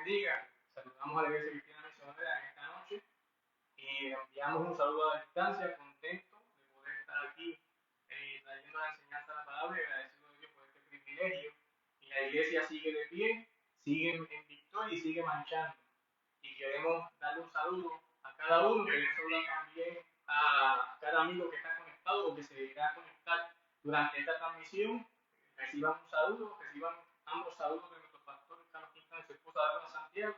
bendiga. Saludamos a la Iglesia Cristiana Misionera en esta noche y enviamos un saludo a la distancia, contento de poder estar aquí trayendo la enseñanza de la palabra y agradecido a Dios por este privilegio. Y la Iglesia sigue de pie, sigue en victoria y sigue marchando. Y queremos darle un saludo a cada uno, queremos saludar también a cada amigo que está conectado o que se irá a conectar durante esta transmisión. Reciban un saludo, reciban ambos saludos de nuestro pastor Carlos Quintana y su esposa Débora Santiago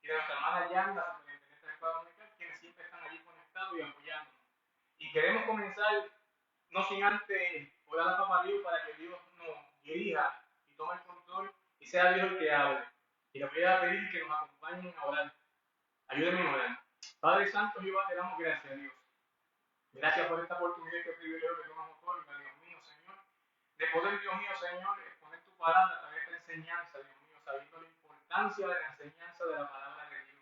y de nuestra hermana Yanda, superintendente de la Escuela Dominical, quienes siempre están allí conectados y apoyándonos. Y queremos comenzar, no sin antes orar a Papá Dios para que Dios nos dirija y tome el control y sea Dios el que hable. Y le voy a pedir que nos acompañen a orar. Ayúdenme a orar. Padre Santo, Jehová, te damos gracias a Dios. Gracias por esta oportunidad y este privilegio que tú nos otorgas, Dios mío, Señor, de poder, Dios mío, Señor, exponer tu palabra a través de esta enseñanza, Dios mío, sabiendo la importancia de la enseñanza de la palabra de Dios.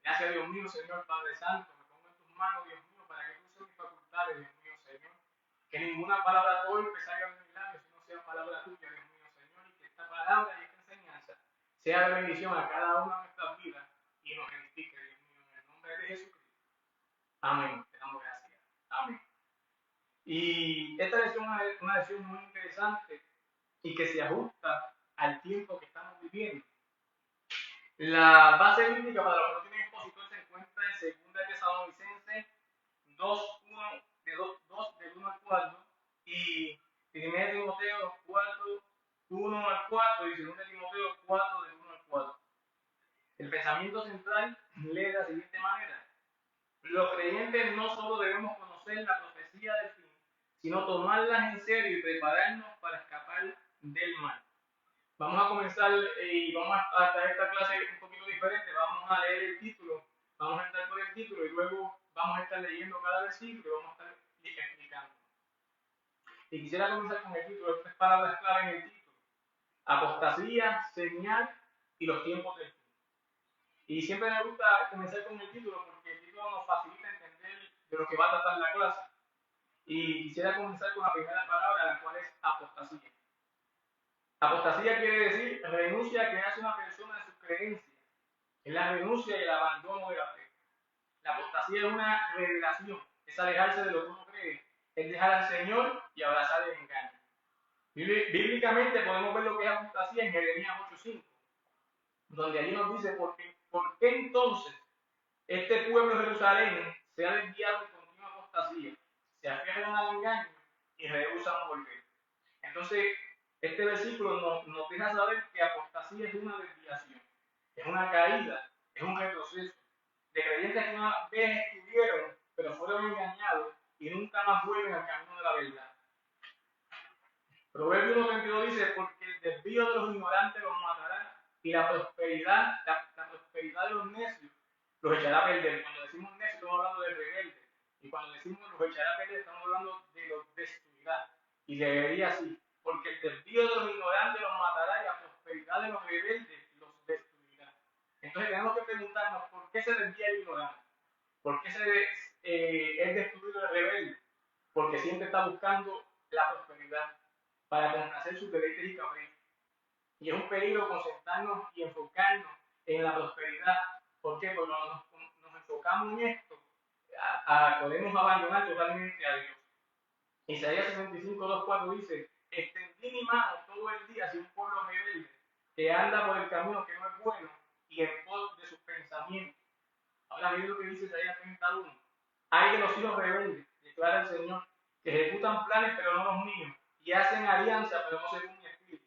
Gracias, Dios mío, Señor, Padre Santo, me pongo en tus manos, Dios mío, para que tú uses mis facultades, Dios mío, Señor. Que ninguna palabra torpe salga de mis labios, sino sea palabra tuya, Dios mío, Señor, y que esta palabra y esta enseñanza sea de bendición a cada una de nuestras vidas y nos edifique, Dios mío, en el nombre de Jesucristo. Amén. Te damos gracias. Amén. Y esta lección es una lección muy interesante y que se ajusta al tiempo que estamos viviendo. La base bíblica para los que no tienen expositor se encuentra en 2 Tesalonicenses 2:1 del 1 al 4 y 1 Timoteo 4, 1 al 4 y 2 Timoteo 4 del 1 al 4. El pensamiento central lee de la siguiente manera. Los creyentes no solo debemos conocer la profecía del fin, sino tomarlas en serio y prepararnos para escapar del mal. Vamos a comenzar y vamos a traer esta clase un poquito diferente. Vamos a leer el título, vamos a entrar por el título y luego vamos a estar leyendo cada versículo y vamos a estar explicando. Y quisiera comenzar con el título, tres palabras clave en el título. Apostasía, señal y los tiempos del fin. Y siempre me gusta comenzar con el título porque el título nos facilita entender de lo que va a tratar la clase. Y quisiera comenzar con la primera palabra, la cual es apostasía. Apostasía quiere decir renuncia a que hace una persona de sus creencias. Es la renuncia y el abandono de la fe. La apostasía es una revelación, es alejarse de lo que uno cree, es dejar al Señor y abrazar el engaño. Bíblicamente podemos ver lo que es apostasía en Jeremías 8:5, donde allí nos dice, ¿por qué entonces este pueblo de Jerusalén se ha desviado en continua apostasía? Se aferran al engaño y rehusan volver. Entonces, este versículo nos deja saber que apostasía es una desviación, es una caída, es un retroceso de creyentes que una vez estuvieron, pero fueron engañados y nunca más vuelven al camino de la verdad. Proverbios 1:22 dice, porque el desvío de los ignorantes los matará y la prosperidad de los necios los echará a perder. Cuando decimos necios estamos hablando de rebeldes y cuando decimos los echará a perder estamos hablando de los destruirá. Y leería así, porque el desvío de los ignorantes los matará y la prosperidad de los rebeldes los destruirá. Entonces tenemos que preguntarnos, ¿por qué se desvía el ignorante? ¿Por qué es destruido el rebelde? Porque siempre está buscando la prosperidad para complacer sus deleites y caprichos. Y es un peligro concentrarnos y enfocarnos en la prosperidad. ¿Por qué? Porque cuando nos enfocamos en esto, podemos abandonar totalmente a Dios. Isaías 65:2-4 dice, extendí mi mano todo el día hacia un pueblo rebelde que anda por el camino que no es bueno y en pos de sus pensamientos. Ahora miren lo que dice Isaías 31. Hay de los hijos rebeldes, declara el Señor, que ejecutan planes pero no los míos y hacen alianza pero no según mi espíritu,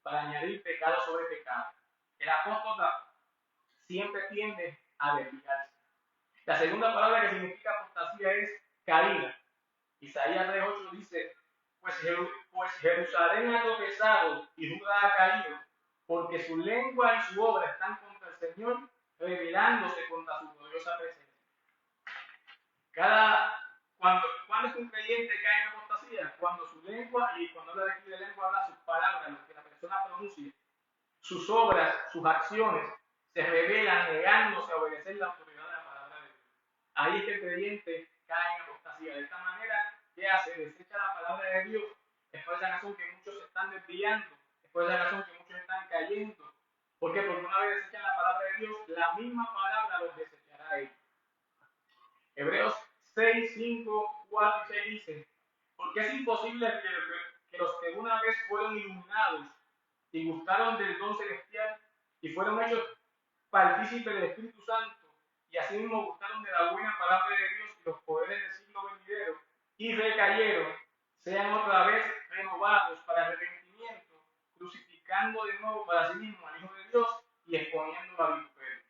para añadir pecado sobre pecado. El apóstata siempre tiende a desviarse. La segunda palabra que significa apostasía es caída. Isaías 3:8 dice, pues Jerusalén ha tropezado y Judá ha caído, porque su lengua y su obra están contra el Señor, rebelándose contra su gloriosa presencia. Cuando es un creyente cae en apostasía, cuando su lengua, y cuando habla de aquí de lengua, habla sus palabras, lo que la persona pronuncia, sus obras, sus acciones, se rebelan negándose a obedecer la autoridad de la palabra de Dios. Ahí es que el creyente cae en apostasía. De esta manera, ¿qué hace? Desecha la palabra de Dios. Es por esa razón que muchos se están desviando, es por esa razón que muchos están cayendo. ¿Por qué? Porque una vez desechan la palabra de Dios, la misma palabra los desechará a ellos. Hebreos 6, 5, 4 y 6 dice, porque es imposible que los que una vez fueron iluminados y gustaron del don celestial y fueron hechos partícipes del Espíritu Santo y asimismo gustaron de la buena palabra de Dios y los poderes del siglo venidero y recayeron, sean otra vez renovados para arrepentimiento, crucificando de nuevo para sí mismo al Hijo de Dios y exponiendo la vituperio.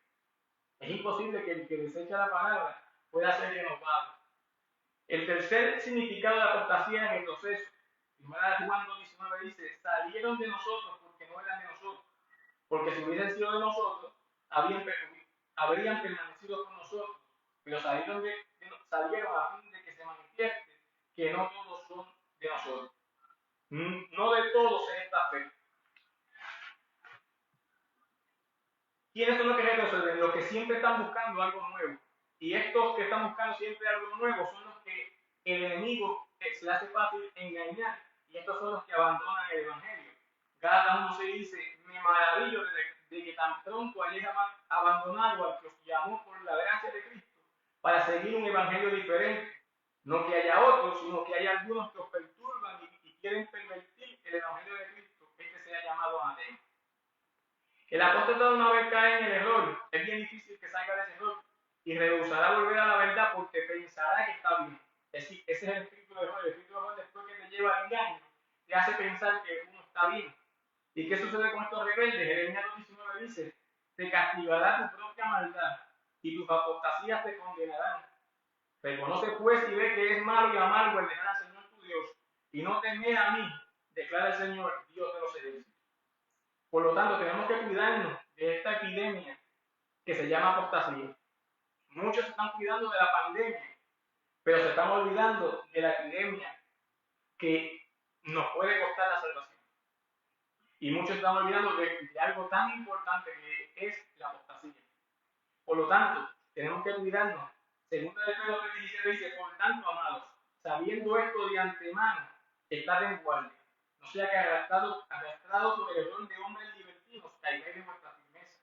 Es imposible que el que desecha la palabra pueda ser renovado. El tercer significado de la apostasía es el proceso. Primera de Juan 2:19 dice, salieron de nosotros porque no eran de nosotros, porque si hubiesen sido de nosotros, habrían permanecido con nosotros, pero salieron a fin de que se manifieste que no todos son de nosotros. No de todos es esta fe. ¿Quiénes son los que retroceden? Los que siempre están buscando algo nuevo. Y estos que están buscando siempre algo nuevo son los que el enemigo se le hace fácil engañar. Y estos son los que abandonan el Evangelio. Gálatas 1:6 dice, me maravillo de que tan pronto hayáis abandonado al que os llamó por la gracia de Cristo para seguir un Evangelio diferente. No que haya otros, sino que hay algunos que os perturban y quieren pervertir el Evangelio de Cristo. Este sea llamado anatema. El apóstol una vez cae en el error, es bien difícil que salga de ese error y rehusará volver a la verdad porque pensará que está bien. Ese es el espíritu de error. El espíritu de error, después que te lleva al engaño, te hace pensar que uno está bien. ¿Y qué sucede con estos rebeldes? Jeremías 2:19 dice, te castigará tu propia maldad y tus apostasías te condenarán. Reconoce pues y ve que es malo y amargo el dejar al Señor tu Dios y no temer a mí, declara el Señor, Dios de los ejércitos. Por lo tanto, tenemos que cuidarnos de esta epidemia que se llama apostasía. Muchos se están cuidando de la pandemia, pero se están olvidando de la epidemia que nos puede costar la salvación. Y muchos se están olvidando de algo tan importante que es la apostasía. Por lo tanto, tenemos que cuidarnos. Segunda de Pedro 3:17 dice, por tanto, amados, sabiendo esto de antemano, estad en guardia. No sea que arrastrado por el error de hombres libertinos, caigáis de vuestra firmeza.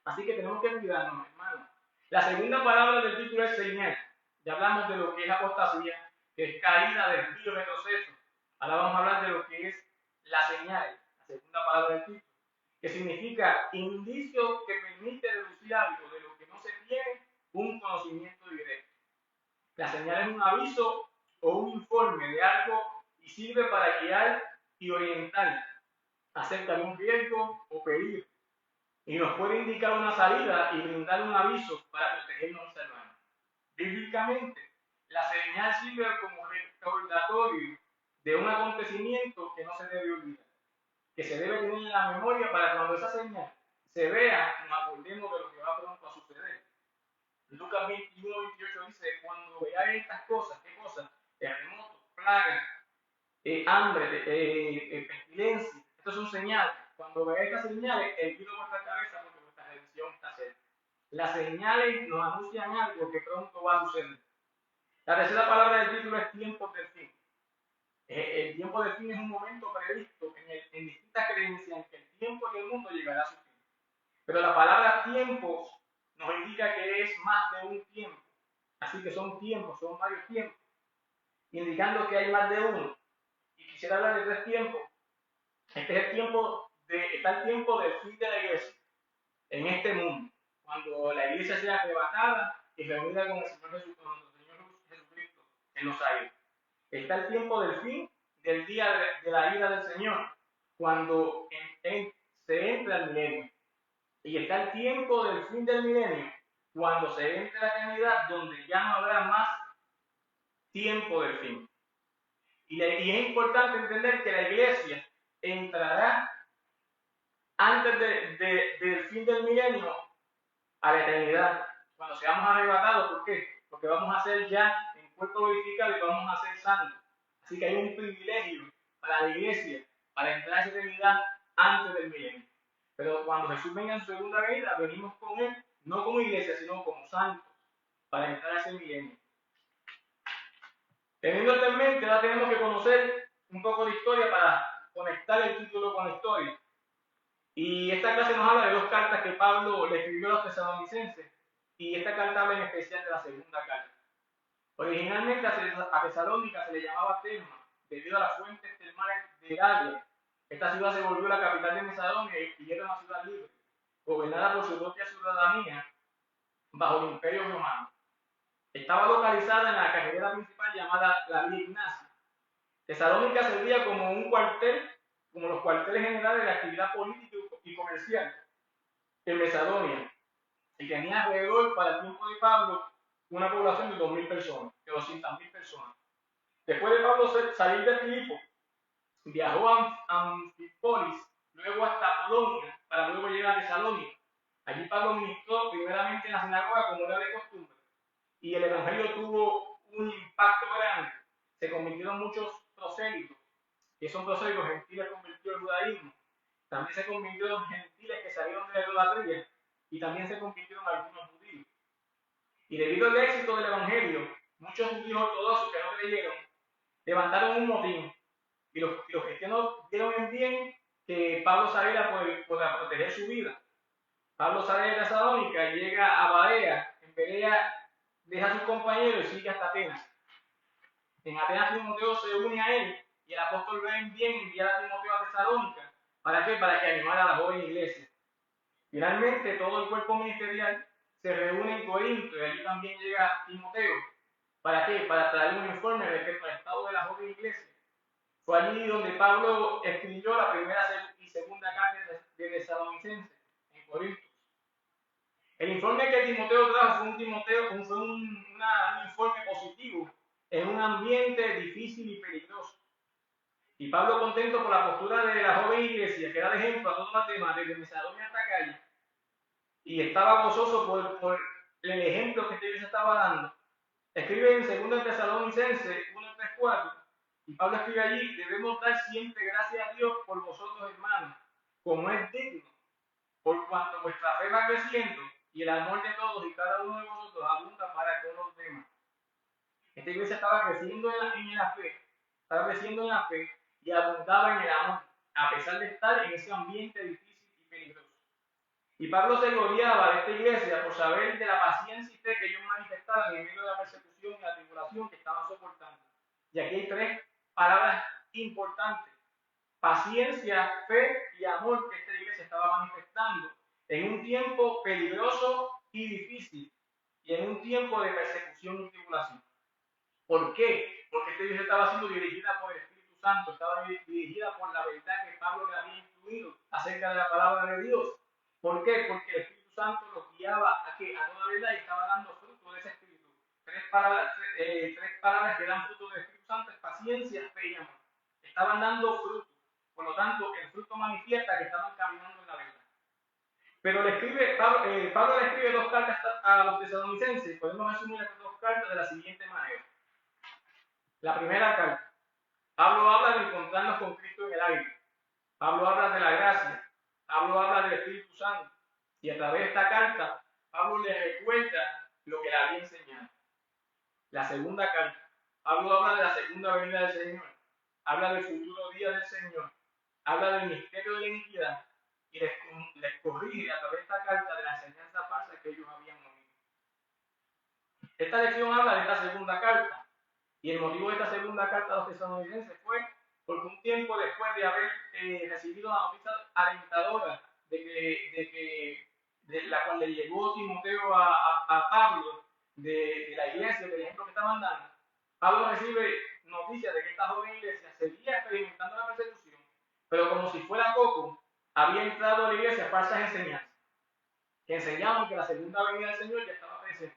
Así que tenemos que cuidarnos, hermanos. La segunda palabra del título es señal. Ya hablamos de lo que es apostasía, que es caída, desvío, retroceso. Ahora vamos a hablar de lo que es la señal, la segunda palabra del título, que significa indicio que permite deducir algo de lo que no se tiene un conocimiento directo. La señal es un aviso o un informe de algo y sirve para guiar y orientar acerca de un riesgo o peligro. Y nos puede indicar una salida y brindar un aviso para protegernos y salvarnos. Bíblicamente, la señal sirve como recordatorio de un acontecimiento que no se debe olvidar, que se debe tener en la memoria para cuando esa señal se vea, nos acordemos de lo que va pronto a suceder. Lucas 21:28 dice, cuando veáis estas cosas, ¿qué cosas? Terremotos, plagas, hambre, pestilencia. Estas son señales. Cuando veáis estas señales, erguid vuestra cabeza porque vuestra redención está cerca. Las señales nos anuncian algo que pronto va a suceder. La tercera palabra del título es tiempo del fin. El tiempo del fin es un momento previsto en distintas creencias en que el tiempo y el mundo llegará a su fin. Pero la palabra tiempos nos indica que es más de un tiempo. Así que son tiempos, son varios tiempos, indicando que hay más de uno. Y quisiera hablar de 3 tiempos. Este es está el tiempo del fin de la iglesia en este mundo, cuando la iglesia sea arrebatada y reunida con el Señor Jesucristo en los aires. Está el tiempo del fin del día de la ira del Señor, cuando se entra el milenio. Y está el tiempo del fin del milenio, cuando se entre la eternidad, donde ya no habrá más tiempo del fin. Y es importante entender que la iglesia entrará antes del fin del milenio a la eternidad, cuando seamos arrebatados. ¿Por qué? Porque vamos a ser ya en cuerpo glorificado y vamos a ser santos. Así que hay un privilegio para la iglesia para entrar a esa eternidad antes del milenio. Pero cuando Jesús venga en su segunda venida, venimos con Él, no como iglesia, sino como santos, para entrar a ese milenio. Teniendo esto en mente, ahora tenemos que conocer un poco de historia para conectar el título con la historia. Y esta clase nos habla de dos cartas que Pablo le escribió a los tesalonicenses, y esta carta habla en especial de la segunda carta. Originalmente a Tesalónica se le llamaba Telma, debido a las fuentes termales de Galia. Esta ciudad se volvió la capital de Macedonia y era una ciudad libre, gobernada por su propia ciudadanía bajo el Imperio Romano. Estaba localizada en la carretera principal llamada la Vía Ignacia. Tesalónica servía como un cuartel, como los cuarteles generales de la actividad política y comercial en Macedonia, y tenía alrededor, para el tiempo de Pablo, una población de 2.000 personas, de 200.000 personas. Después de Pablo salir de Filipo, viajó a Anfípolis, luego hasta Polonia, para luego llegar a Tesalónica. Allí Pablo ministró primeramente en la sinagoga como era de costumbre, y el evangelio tuvo un impacto grande. Se convirtieron muchos prosélitos, que son prosélitos gentiles convirtidos al judaísmo. También se convirtieron gentiles que salieron de la idolatría, y también se convirtieron algunos judíos. Y debido al éxito del evangelio, muchos judíos ortodoxos que no creyeron levantaron un motín, y los cristianos vieron en bien que Pablo saliera por proteger su vida. Pablo sale de Tesalónica, llega a Berea, en Berea deja a sus compañeros y sigue hasta Atenas. En Atenas Timoteo se une a él, y el apóstol ve en bien enviar a Timoteo a Tesalónica. ¿Para qué? Para que animara a la joven iglesia. Finalmente, todo el cuerpo ministerial se reúne en Corinto, y allí también llega Timoteo. ¿Para qué? Para traer un informe respecto al estado de la joven iglesia. Fue allí donde Pablo escribió la primera y segunda carta de Tesalonicenses, en Corinto. El informe que Timoteo trajo fue un informe positivo en un ambiente difícil y peligroso. Y Pablo, contento por la postura de la joven iglesia, que era de ejemplo a todos los demás, desde Macedonia hasta acá, y estaba gozoso por el ejemplo que esta iglesia estaba dando, escribe en 2 Tesalonicenses 1:3-4, y Pablo escribe allí: debemos dar siempre gracias a Dios por vosotros, hermanos, como es digno, por cuanto vuestra fe va creciendo, y el amor de todos y cada uno de vosotros abunda para con los demás. Esta iglesia estaba creciendo en la fe y abundaba en el amor, a pesar de estar en ese ambiente difícil y peligroso. Y Pablo se gloriaba de esta iglesia por saber de la paciencia y fe que ellos manifestaban en medio de la persecución y la tribulación que estaban soportando. Y aquí hay tres palabras importantes: paciencia, fe y amor, que esta iglesia estaba manifestando en un tiempo peligroso y difícil, y en un tiempo de persecución y tribulación. ¿Por qué? Porque esta iglesia estaba siendo dirigida por el Espíritu Santo, estaba dirigida por la verdad que Pablo le había instruido acerca de la palabra de Dios. ¿Por qué? Porque el Espíritu Santo los guiaba a toda verdad, y estaba dando fruto de ese Espíritu. Tres palabras que dan fruto del Espíritu Santo es paciencia, fe y amor. Estaban dando fruto. Por lo tanto, el fruto manifiesta que estaban caminando en la verdad. Pero Pablo le escribe dos cartas a los tesalonicenses. Podemos resumir estas dos cartas de la siguiente manera. La primera carta: Pablo habla de encontrarnos con Cristo en el aire. Pablo habla de la gracia. Pablo habla del Espíritu Santo. Y a través de esta carta, Pablo le recuerda lo que le había enseñado. La segunda carta: Pablo habla de la segunda venida del Señor. Habla del futuro día del Señor. Habla del misterio de la iniquidad. Y les corrige a través de esta carta de la enseñanza falsa que ellos habían oído. Esta lección habla de esta segunda carta. Y el motivo de esta segunda carta a los tesalonicenses fue porque un tiempo después de haber recibido la noticia alentadora de la cual le llegó Timoteo a Pablo de la iglesia, del ejemplo que estaban dando, Pablo recibe noticias de que esta joven iglesia seguía experimentando la persecución, pero como si fuera poco, había entrado a la iglesia falsas enseñanzas, que enseñaban que la segunda venida del Señor ya estaba presente.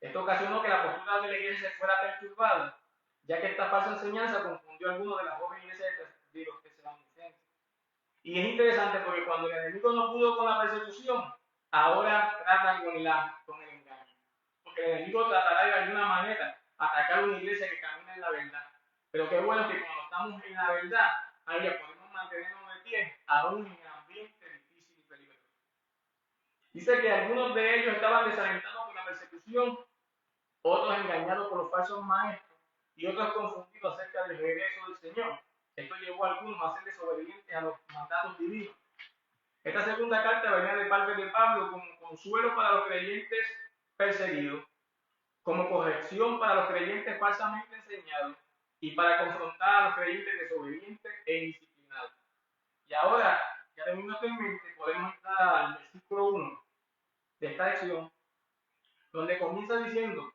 Esto ocasionó que la postura de la iglesia fuera perturbada, ya que esta falsa enseñanza confundió a algunos de las jóvenes iglesias de los tesalonicenses. Y es interesante porque cuando el enemigo no pudo con la persecución, ahora tratan con el engaño. Porque el enemigo tratará de alguna manera atacar a una iglesia que camina en la verdad. Pero qué bueno que cuando estamos en la verdad, ahí ya podemos mantenernos de pie, aún en el ambiente difícil y peligroso. Dice que algunos de ellos estaban desalentados por la persecución, otros engañados por los falsos maestros, y otros confundidos acerca del regreso del Señor. Esto llevó a algunos a ser desobedientes a los mandatos divinos. Esta segunda carta venía de parte de Pablo como consuelo para los creyentes perseguidos, como corrección para los creyentes falsamente enseñados y para confrontar a los creyentes desobedientes e indisciplinados. Y ahora, ya teniendo esto en mente, podemos entrar al versículo 1 de esta lección, donde comienza diciendo: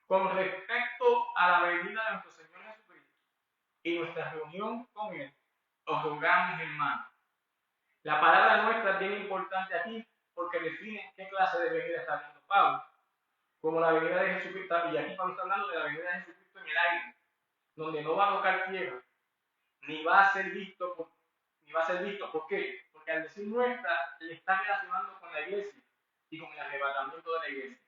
con respecto a la venida de nuestro Señor Jesucristo y nuestra reunión con Él, os rogamos, hermanos. La palabra nuestra es bien importante aquí porque define qué clase de venida está hablando Pablo. Como la venida de Jesucristo, y aquí Pablo está hablando de la venida de Jesucristo en el aire, donde no va a tocar tierra, ni va a ser visto. ¿Por qué? Porque al decir nuestra, le está relacionando con la iglesia y con el arrebatamiento de la iglesia.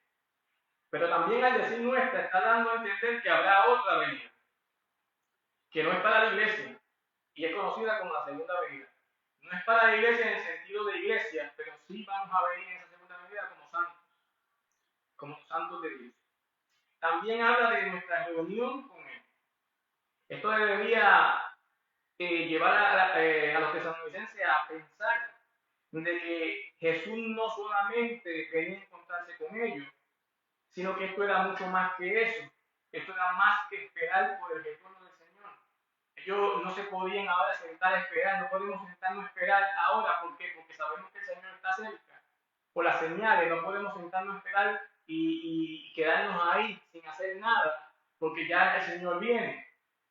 Pero también al decir nuestra, está dando a entender que habrá otra venida, que no es para la iglesia, y es conocida como la segunda venida. No es para la iglesia en el sentido de iglesia, pero sí vamos a venir en esa segunda venida como santos de Dios. También habla de nuestra reunión con Él. Esto debería llevar a los tesalonicenses a pensar de que Jesús no solamente venía a encontrarse con ellos, sino que esto era mucho más que eso. Esto era más que esperar por el retorno del Señor. Ellos no se podían ahora sentar a esperar, no podemos sentarnos a esperar ahora. ¿Por qué? Porque sabemos que el Señor está cerca. Por las señales, no podemos sentarnos a esperar y quedarnos ahí sin hacer nada, porque ya el Señor viene.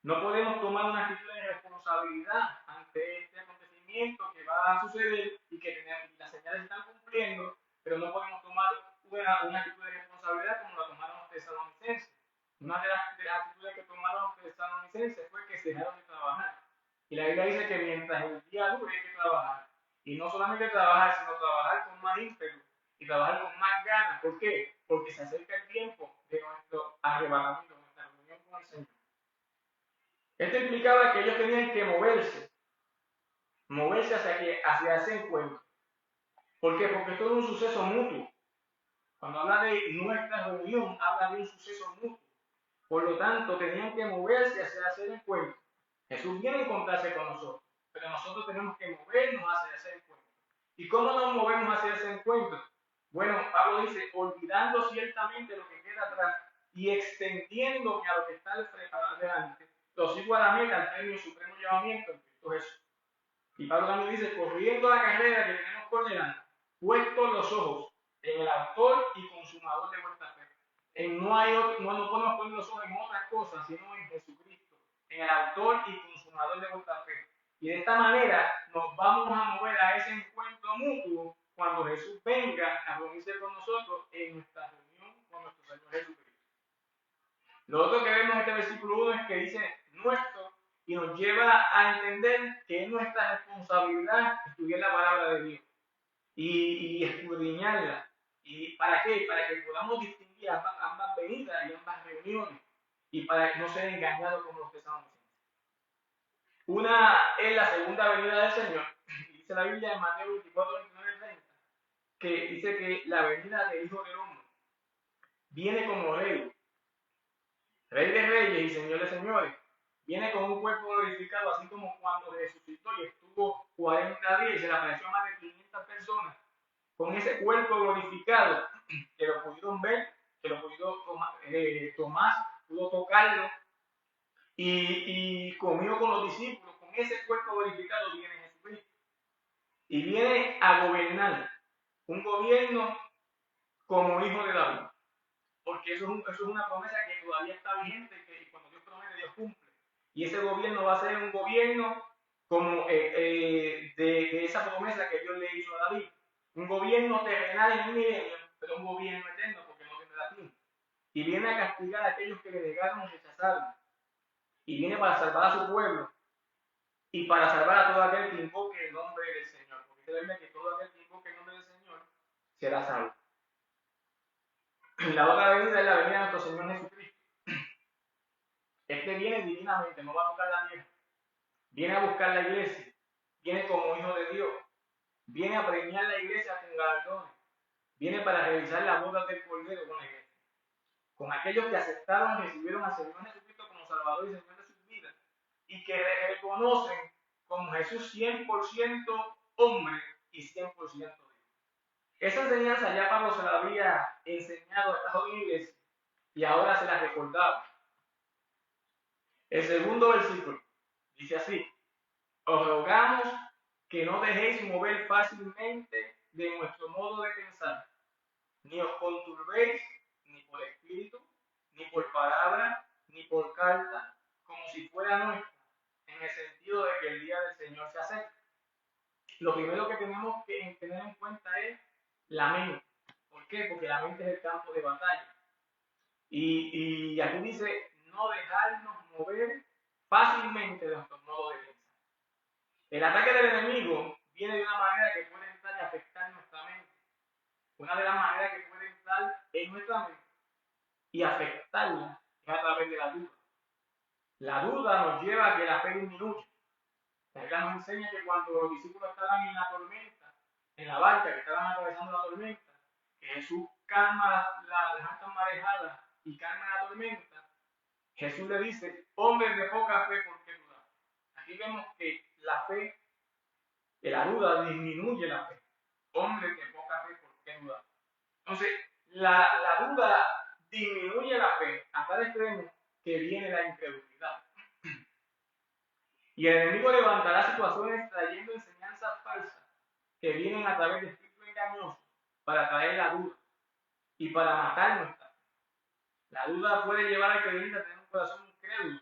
No podemos tomar una actitud de responsabilidad ante este acontecimiento que va a suceder y que las señales están cumpliendo, pero no podemos tomar una actitud de responsabilidad como la tomaron los tesalonicenses. Una de las actitudes que tomaron los tesalonicenses fue que se dejaron de trabajar. Y la Biblia dice que mientras el día dure hay que trabajar. Y no solamente trabajar, sino trabajar con más ímpetu y trabajar con más ganas. ¿Por qué? Porque se acerca el tiempo de nuestro arrebatamiento, nuestra reunión con el Señor. Esto implicaba que ellos tenían que moverse hacia ese encuentro. ¿Por qué? Porque esto es un suceso mutuo. Cuando habla de nuestra reunión, habla de un suceso mutuo. Por lo tanto, tenían que moverse hacia ese encuentro. Jesús viene a encontrarse con nosotros, pero nosotros tenemos que movernos hacia ese encuentro. ¿Y cómo nos movemos hacia ese encuentro? Bueno, Pablo dice: olvidando ciertamente lo que queda atrás y extendiéndome a lo que está adelante, lo sigo a la meta, al premio supremo llamamiento en Cristo Jesús. Y Pablo también dice: corriendo la carrera que tenemos por delante, puestos los ojos en el autor y consumador de vuestra fe. No podemos poner los ojos en otras cosas, sino en Jesucristo, en el autor y consumador de vuestra fe. Y de esta manera nos vamos a mover a ese encuentro mutuo cuando Jesús venga a reunirse con nosotros en nuestra reunión con nuestro Señor Jesucristo. Lo otro que vemos en este versículo 1 es que dice nuestro, y nos lleva a entender que es nuestra responsabilidad estudiar la palabra de Dios y escudriñarla. ¿Y para qué? Para que podamos distinguir ambas venidas y ambas reuniones y para no ser engañados como los tesalonicenses. Una es la segunda venida del Señor. Dice la Biblia en Mateo 24, 29, 30, que dice que la venida del Hijo del Hombre viene como rey de reyes y señor de señores. Viene con un cuerpo glorificado, así como cuando resucitó y estuvo 40 días y se le apareció a más de 500 personas. Con ese cuerpo glorificado, que lo pudieron ver, que lo pudo Tomás, pudo tocarlo y comió con los discípulos. Con ese cuerpo glorificado viene Jesucristo. Y viene a gobernar un gobierno como hijo de David. Porque eso es una promesa que todavía está vigente, que cuando Dios promete, Dios cumple. Y ese gobierno va a ser un gobierno como de esa promesa que Dios le hizo a David. Un gobierno terrenal en un milenio, pero un gobierno eterno porque no tendrá fin. Y viene a castigar a aquellos que le negaron y rechazaron. Y viene para salvar a su pueblo y para salvar a todo aquel que invoque el nombre del Señor. Porque se debe que todo aquel que invoque el nombre del Señor será salvo. La otra venida es la venida de nuestro Señor Jesucristo. Este viene divinamente, no va a buscar la tierra. Viene a buscar la iglesia. Viene como hijo de Dios. Viene a premiar la iglesia con galardones. Viene para realizar las bodas del Cordero con la iglesia. Con aquellos que aceptaron y recibieron al Señor Jesucristo como Salvador y Señor de sus vidas. Y que reconocen como Jesús 100% hombre y 100% Dios. Esa enseñanza ya Pablo se la había enseñado a estas iglesias y ahora se la recordaba. El segundo versículo dice así: os rogamos que no dejéis mover fácilmente de nuestro modo de pensar, ni os conturbéis ni por espíritu, ni por palabra, ni por carta, como si fuera nuestra, en el sentido de que el día del Señor se acerca. Lo primero que tenemos que tener en cuenta es la mente. ¿Por qué? Porque la mente es el campo de batalla. Y aquí dice, no dejarnos mover fácilmente de nuestro modo de pensar. El ataque del enemigo viene de una manera que puede entrar y afectar nuestra mente. Una de las maneras que puede entrar en nuestra mente y afectarla es a través de la duda. La duda nos lleva a que la fe disminuya. La Biblia nos enseña que cuando los discípulos estaban en la tormenta, en la barca, que estaban atravesando la tormenta, que Jesús calma las altas marejadas y calma la tormenta, Jesús le dice, hombres de poca fe, ¿por qué dudar? Aquí vemos que la fe, que la duda disminuye la fe. Hombres de poca fe, ¿por qué dudar? Entonces, la duda disminuye la fe a tal extremo que viene la incredulidad. Y el enemigo levantará situaciones trayendo enseñanzas falsas que vienen a través de espíritus engañosos para traer la duda y para matar nuestra fe. La duda puede llevar al creyente a tener un corazón incrédulo.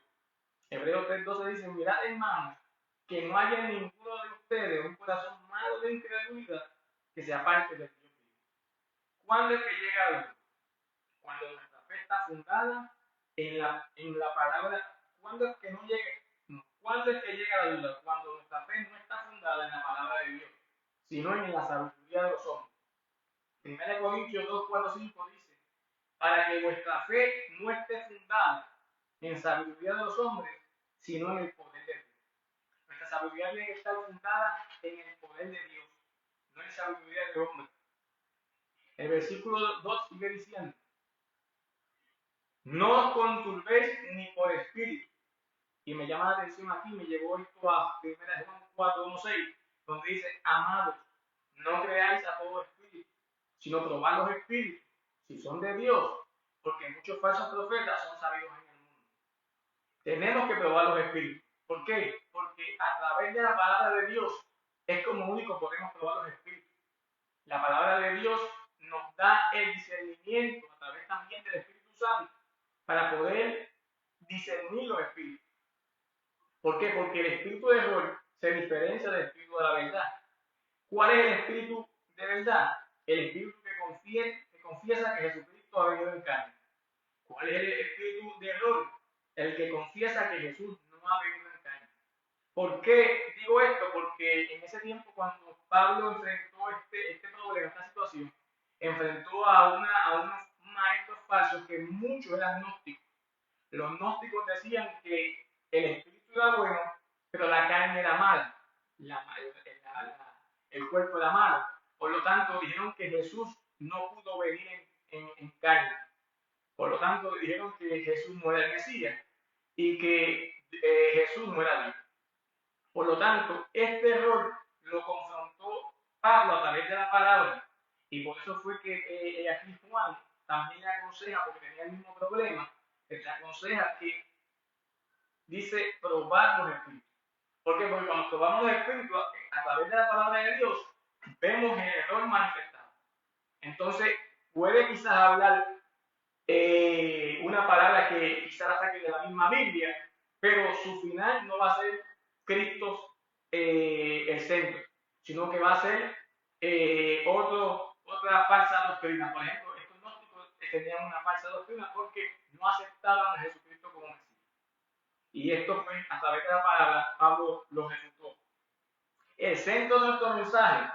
Hebreos 3:12 dice, mirad hermanos, que no haya en ninguno de ustedes un corazón malo de incredulidad que se aparte del Dios vivo. ¿Cuándo es que llega la duda? Cuando nuestra fe está fundada en la palabra. ¿Cuándo es que no llega? ¿Cuándo es que llega la duda? Cuando nuestra fe no está fundada en la palabra de Dios, sino en la sabiduría de los hombres. 1 Corintios 2:4-5 dice, para que vuestra fe no esté fundada en sabiduría de los hombres, sino en el poder de Dios. Nuestra sabiduría tiene que estar fundada en el poder de Dios, no en sabiduría de hombres. El versículo 2 sigue diciendo, no os conturbéis ni por espíritu. Y me llama la atención aquí, me llevó esto a 1 Juan 4:1-6, donde dice, amados, no creáis a todo espíritu, sino probad los espíritus, si son de Dios, porque muchos falsos profetas son sabidos en el mundo. Tenemos que probar los espíritus. ¿Por qué? Porque a través de la palabra de Dios es como único podemos probar los espíritus. La palabra de Dios nos da el discernimiento a través también del Espíritu Santo para poder discernir los espíritus. ¿Por qué? Porque el espíritu de error se diferencia del espíritu de la verdad. ¿Cuál es el espíritu de verdad? El espíritu que confiesa que Jesucristo ha venido en carne. ¿Cuál es el espíritu de error? El que confiesa que Jesús no ha venido en carne. ¿Por qué digo esto? Porque en ese tiempo cuando Pablo enfrentó este problema, esta situación, enfrentó a unos maestros falsos que muchos eran gnósticos. Los gnósticos decían que el espíritu era bueno, pero la carne era mala. El cuerpo era malo. Por lo tanto, dijeron que Jesús no pudo venir en carne. Por lo tanto, dijeron que Jesús no era el Mesías y que Jesús no era Dios. Por lo tanto, este error lo confrontó Pablo a través de la palabra. Y por eso fue que aquí Juan también le aconseja, porque tenía el mismo problema, le aconseja que dice probar los espíritus. ¿Por qué? Porque cuando probamos los espíritus a través de la palabra de Dios, vemos el error manifestado. Entonces, puede quizás hablar una palabra que quizás la saque de la misma Biblia, pero su final no va a ser Cristo el centro, sino que va a ser otra falsa doctrina. Por ejemplo, estos gnósticos tenían una falsa doctrina porque no aceptaban a Jesucristo como Mesías. Y esto fue a través de la palabra, Pablo lo refutó. El centro de nuestro mensaje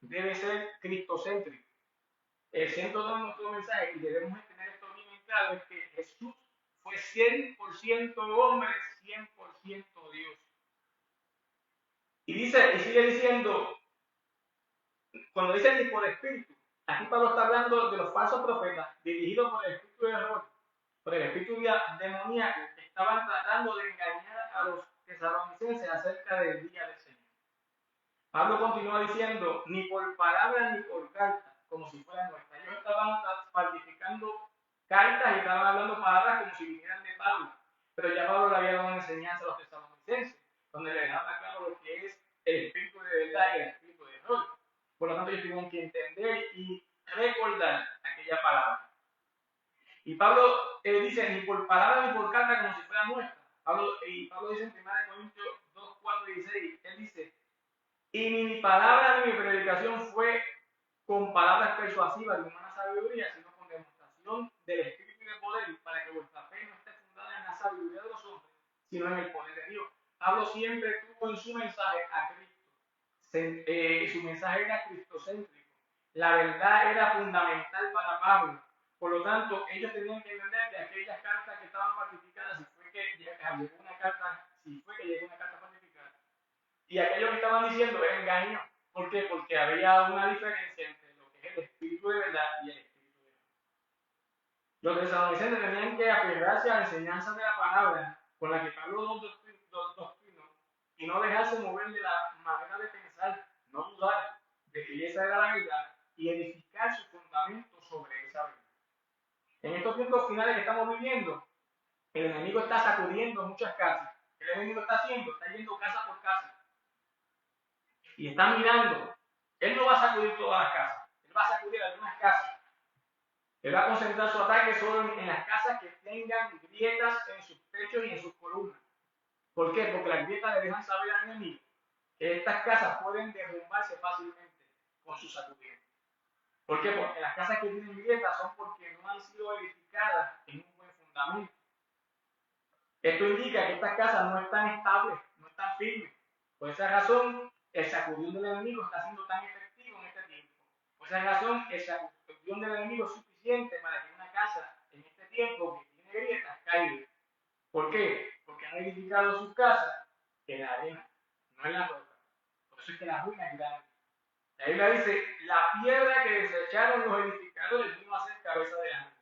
debe ser cristocéntrico. El centro de nuestro mensaje, y debemos tener esto bien claro, es que Jesús fue 100% hombre, 100% Dios. Y sigue diciendo, cuando dice ni por espíritu, aquí Pablo está hablando de los falsos profetas dirigidos por el espíritu de error, por el espíritu demoníaco, que estaban tratando de engañar a los tesalonicenses acerca del día del Señor. Pablo continúa diciendo, ni por palabra ni por carta, como si fueran nuestras. Ellos estaban falsificando cartas y estaban hablando palabras como si vinieran de Pablo. Pero ya Pablo le había dado una enseñanza a los tesalonicenses, donde le dejaba claro lo que es el espíritu de verdad y el espíritu de error. Por lo tanto, ellos tuvieron que entender y recordar aquella palabra. Y Pablo dice, ni por palabra ni por carta como si fuera nuestra. Pablo dice en 1 Corintios 2, 4 y 16, él dice, y ni mi palabra ni mi predicación fue con palabras persuasivas de humana sabiduría, sino con demostración del Espíritu y del poder, para que vuestra fe no esté fundada en la sabiduría de los hombres, sino en el poder de Dios. Pablo siempre tuvo en su mensaje a Cristo. Su mensaje era cristocéntrico. La verdad era fundamental para Pablo. Por lo tanto, ellos tenían que entender que aquellas cartas que estaban falsificadas, si fue que llegó una carta falsificada, y aquello que estaban diciendo era engaño. ¿Por qué? Porque había una diferencia entre lo que es el espíritu de verdad y el espíritu de error. Los tesalonicenses tenían que aferrarse a la enseñanza de la palabra con la que Pablo los doctrinó y no dejarse mover de la manera de pensar, no dudar de que esa era la verdad y edificar su fundamento sobre esa verdad. En estos tiempos finales que estamos viviendo, el enemigo está sacudiendo muchas casas. ¿Qué el enemigo está haciendo? Está yendo casa por casa. Y está mirando. Él no va a sacudir todas las casas. Él va a sacudir algunas casas. Él va a concentrar su ataque solo en las casas que tengan grietas en sus techos y en sus columnas. ¿Por qué? Porque las grietas le dejan saber al enemigo que estas casas pueden derrumbarse fácilmente con su sacudido. ¿Por qué? Porque las casas que tienen grietas son porque no han sido edificadas en un buen fundamento. Esto indica que estas casas no están estables, no están firmes. Por esa razón, el sacudión del enemigo está siendo tan efectivo en este tiempo. Por esa razón, el sacudión del enemigo es suficiente para que una casa en este tiempo que tiene grietas caiga. ¿Por qué? Porque han edificado sus casas en la arena, no en la roca. Por eso es que la ruina es grande. La Biblia dice, la piedra que desecharon los edificadores vino a ser cabeza de ángel.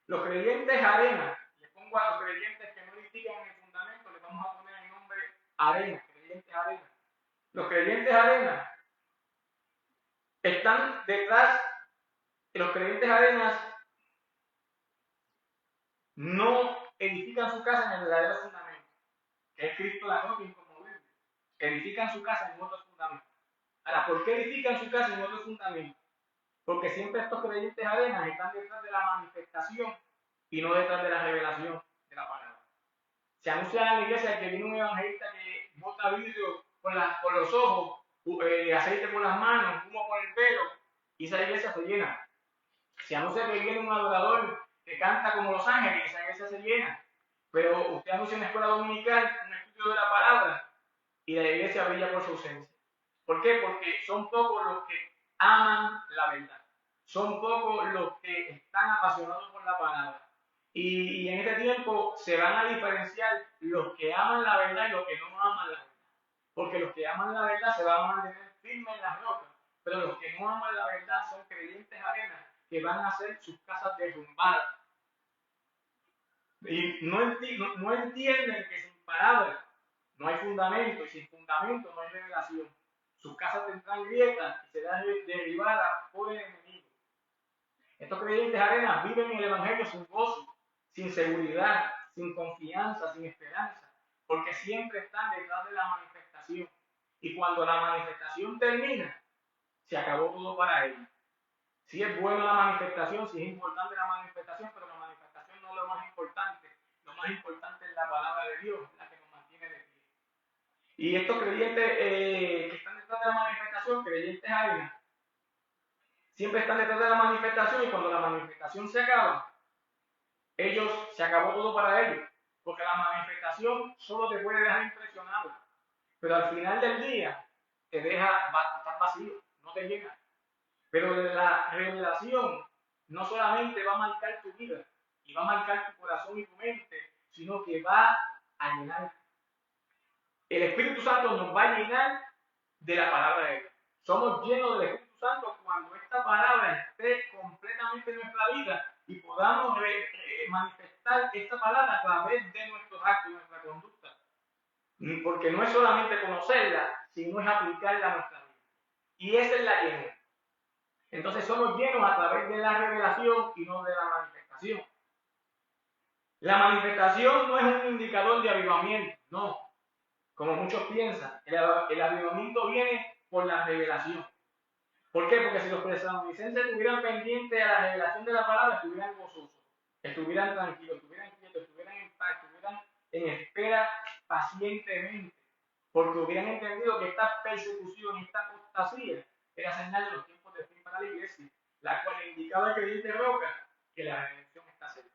Los creyentes arena, le pongo a los creyentes que no edifican en el fundamento, le vamos a poner el nombre arena, creyentes arena. Los creyentes arena están detrás, los creyentes arenas no edifican su casa en el verdadero fundamento, que es Cristo la roca inconmovible. Edifican su casa en otro fundamento. Ahora, ¿por qué edifican su casa en otro fundamento? Porque siempre estos creyentes arenas están detrás de la manifestación y no detrás de la revelación de la palabra. Se anuncia en la iglesia que viene un evangelista que bota vidrio por los ojos, aceite por las manos, humo por el pelo, y esa iglesia se llena. Se anuncia que viene un adorador que canta como los ángeles, y esa iglesia se llena. Pero usted anuncia en la escuela dominical un estudio de la palabra y la iglesia brilla por su ausencia. ¿Por qué? Porque son pocos los que aman la verdad. Son pocos los que están apasionados por la palabra. Y en este tiempo se van a diferenciar los que aman la verdad y los que no aman la verdad. Porque los que aman la verdad se van a mantener firmes en las rocas, pero los que no aman la verdad son creyentes arenas que van a hacer sus casas derrumbadas. Y no entienden que sin palabras no hay fundamento, y sin fundamento no hay revelación. Sus casas tendrán grietas y serán derribadas por el enemigo. Estos creyentes arenas viven el evangelio sin gozo, sin seguridad, sin confianza, sin esperanza, porque siempre están detrás de la manifestación. Y cuando la manifestación termina, se acabó todo para ellos. Si es buena la manifestación, si es importante la manifestación, pero la manifestación no es lo más importante. Lo más importante es la palabra de Dios, la que nos mantiene de pie. Y estos creyentes que están detrás de la manifestación, creyentes arenas, siempre están detrás de la manifestación, y cuando la manifestación se acaba, se acabó todo para ellos, porque la manifestación solo te puede dejar impresionado, pero al final del día te deja estar vacío, no te llena. Pero la revelación no solamente va a marcar tu vida y va a marcar tu corazón y tu mente, sino que va a llenar. El Espíritu Santo nos va a llenar de la palabra de Dios. Somos llenos del Espíritu Santo cuando esta palabra esté completamente en nuestra vida y podamos manifestar esta palabra a través de nuestros actos, nuestra conducta. Porque no es solamente conocerla, sino es aplicarla a nuestra vida. Y esa es la llenura. Entonces somos llenos a través de la revelación y no de la manifestación. La manifestación no es un indicador de avivamiento, no, como muchos piensan. El avivamiento viene por la revelación. ¿Por qué? Porque si los tesalonicenses estuvieran pendientes a la revelación de la palabra, estuvieran gozosos, estuvieran tranquilos, estuvieran quietos, estuvieran en paz, estuvieran en espera pacientemente, porque hubieran entendido que esta persecución, esta apostasía, era señal de los tiempos de fin para la iglesia, la cual indicaba al creyente roca que la redención está cerca.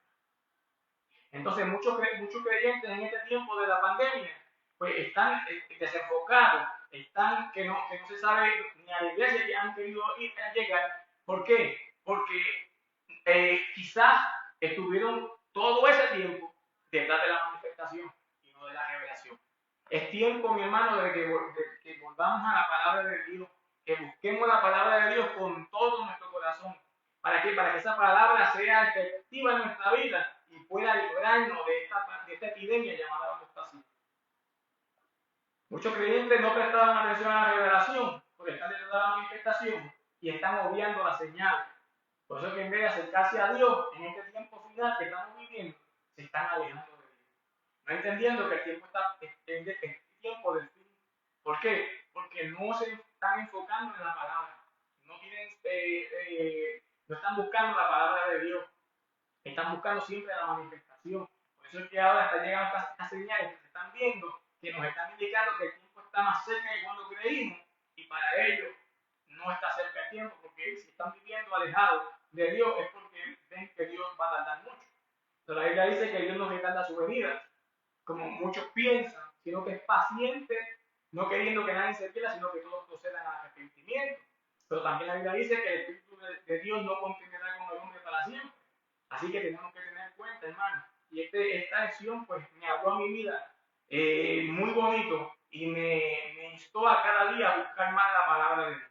Entonces, muchos creyentes en este tiempo de la pandemia, pues están desenfocados, están que no se sabe ni a la iglesia que han querido ir a llegar. ¿Por qué? Porque quizás estuvieron todo ese tiempo detrás de la manifestación y no de la revelación. Es tiempo, mi hermano, de que volvamos a la palabra de Dios, que busquemos la palabra de Dios con todo nuestro corazón. ¿Para qué? Para que esa palabra sea efectiva en nuestra vida y pueda librarnos de esta epidemia llamada apostasía. Muchos creyentes no prestaban atención a la revelación porque están detrás de la manifestación y están obviando las señales. Por eso que en vez de acercarse a Dios en este tiempo final que estamos viviendo, se están alejando de Dios. No entendiendo que el tiempo está en tiempo del fin. ¿Por qué? Porque no se están enfocando en la palabra. No están buscando la palabra de Dios. Están buscando siempre la manifestación. Por eso es que ahora están llegando estas señales que se están viendo, que nos están indicando que el tiempo está más cerca de cuando creímos, y para ellos no está cerca el tiempo, porque si están viviendo alejados de Dios es porque ven que Dios va a tardar mucho. Pero la Biblia dice que Dios no retarda su venida, como muchos piensan, sino que es paciente, no queriendo que nadie se pierda, sino que todos procedan al arrepentimiento. Pero también la Biblia dice que el Espíritu de Dios no contenderá con el hombre para siempre. Así que tenemos que tener en cuenta, hermano. Y esta lección pues me habló a mi vida muy bonito y me instó a cada día a buscar más la palabra de Dios.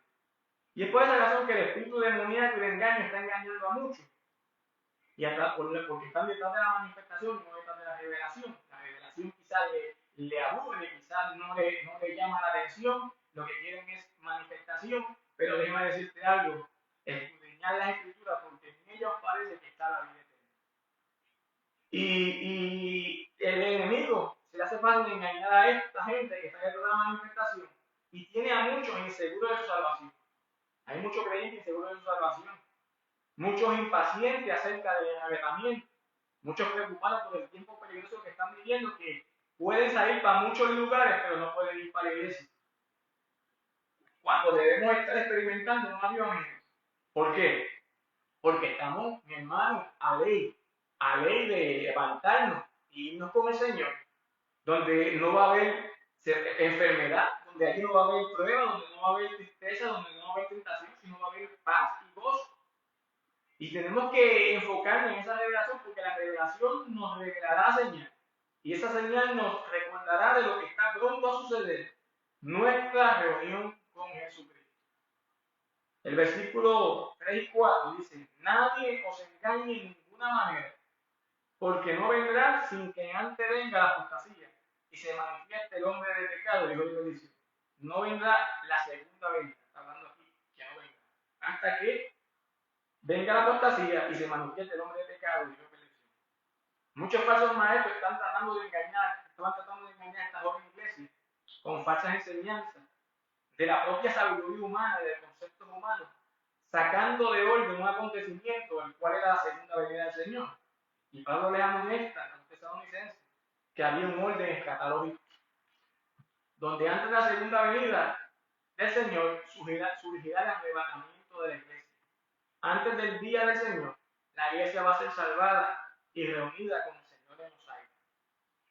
Y es por esa razón que el espíritu demoníaco y de engaño está engañando a muchos. Y hasta porque están detrás de la manifestación y no detrás de la revelación. La revelación quizás le aburre, quizás no le llama la atención. Lo que quieren es manifestación. Pero déjame decirte algo. Escudriñar las escrituras porque en ellas parece que está la vida eterna. Y el enemigo se le hace fácil engañar a esta gente que está detrás de la manifestación y tiene a muchos inseguros de su salvación. Hay muchos creyentes inseguros de su salvación, muchos impacientes acerca del arrebatamiento, muchos preocupados por el tiempo peligroso que están viviendo, que pueden salir para muchos lugares, pero no pueden ir para la iglesia. Cuando debemos estar experimentando un avivamiento. ¿Por qué? Porque estamos, mi hermano, a ley de levantarnos y irnos con el Señor, donde no va a haber enfermedad, donde allí no va a haber prueba, donde no va a haber tristeza, donde no va a haber tentación, sino va a haber paz y gozo. Y tenemos que enfocarnos en esa revelación porque la revelación nos revelará señal. Y esa señal nos recordará de lo que está pronto a suceder, nuestra reunión con Jesucristo. El versículo 3 y 4 dice: nadie os engañe de ninguna manera, porque no vendrá sin que antes venga la apostasía y se manifieste el hombre de pecado. Y luego dice: no vendrá la segunda venida. Está hablando aquí que no vendrá. Hasta que venga la apostasía y se manifieste el hombre de pecado. Y luego dice: muchos falsos maestros están tratando de engañar a esta joven iglesia con falsas enseñanzas de la propia sabiduría humana, de conceptos humanos, sacando de orden un acontecimiento, el cual era la segunda venida del Señor. Y Pablo le amonesta a los tesalonicenses que había un orden escatológico, donde antes de la segunda venida del Señor surgirá el arrebatamiento de la iglesia. Antes del día del Señor, la iglesia va a ser salvada y reunida con el Señor en los aires.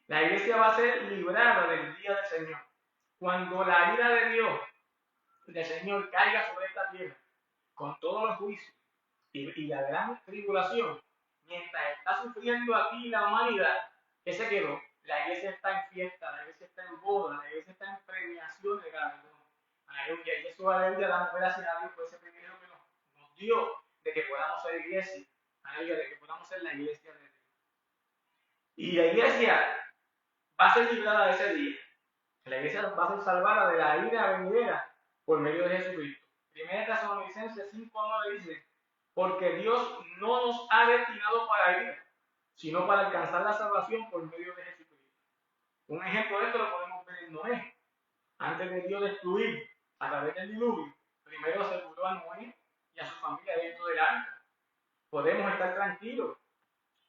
La iglesia va a ser librada del día del Señor. Cuando la ira de Dios, del Señor, caiga sobre esta tierra, con todos los juicios y la gran tribulación, mientras está sufriendo aquí la humanidad, ¿qué se quedó? La iglesia está en fiesta, la iglesia está en boda, la iglesia está en premiación de galardón. Aleluya. Y eso, aleluya, damos gracias a Dios por ese privilegio que nos dio de que podamos ser iglesia. Aleluya, de que podamos ser la iglesia de Dios. Y la iglesia va a ser librada de ese día. La iglesia va a ser salvada de la ira venidera por medio de Jesucristo. Primera Tesalonicenses 5:9 dice, porque Dios no nos ha destinado para ira, sino para alcanzar la salvación por medio de Jesucristo. Un ejemplo de esto lo podemos ver en Noé. Antes de Dios destruir a través del diluvio, primero aseguró a Noé y a su familia dentro del arca. Podemos estar tranquilos,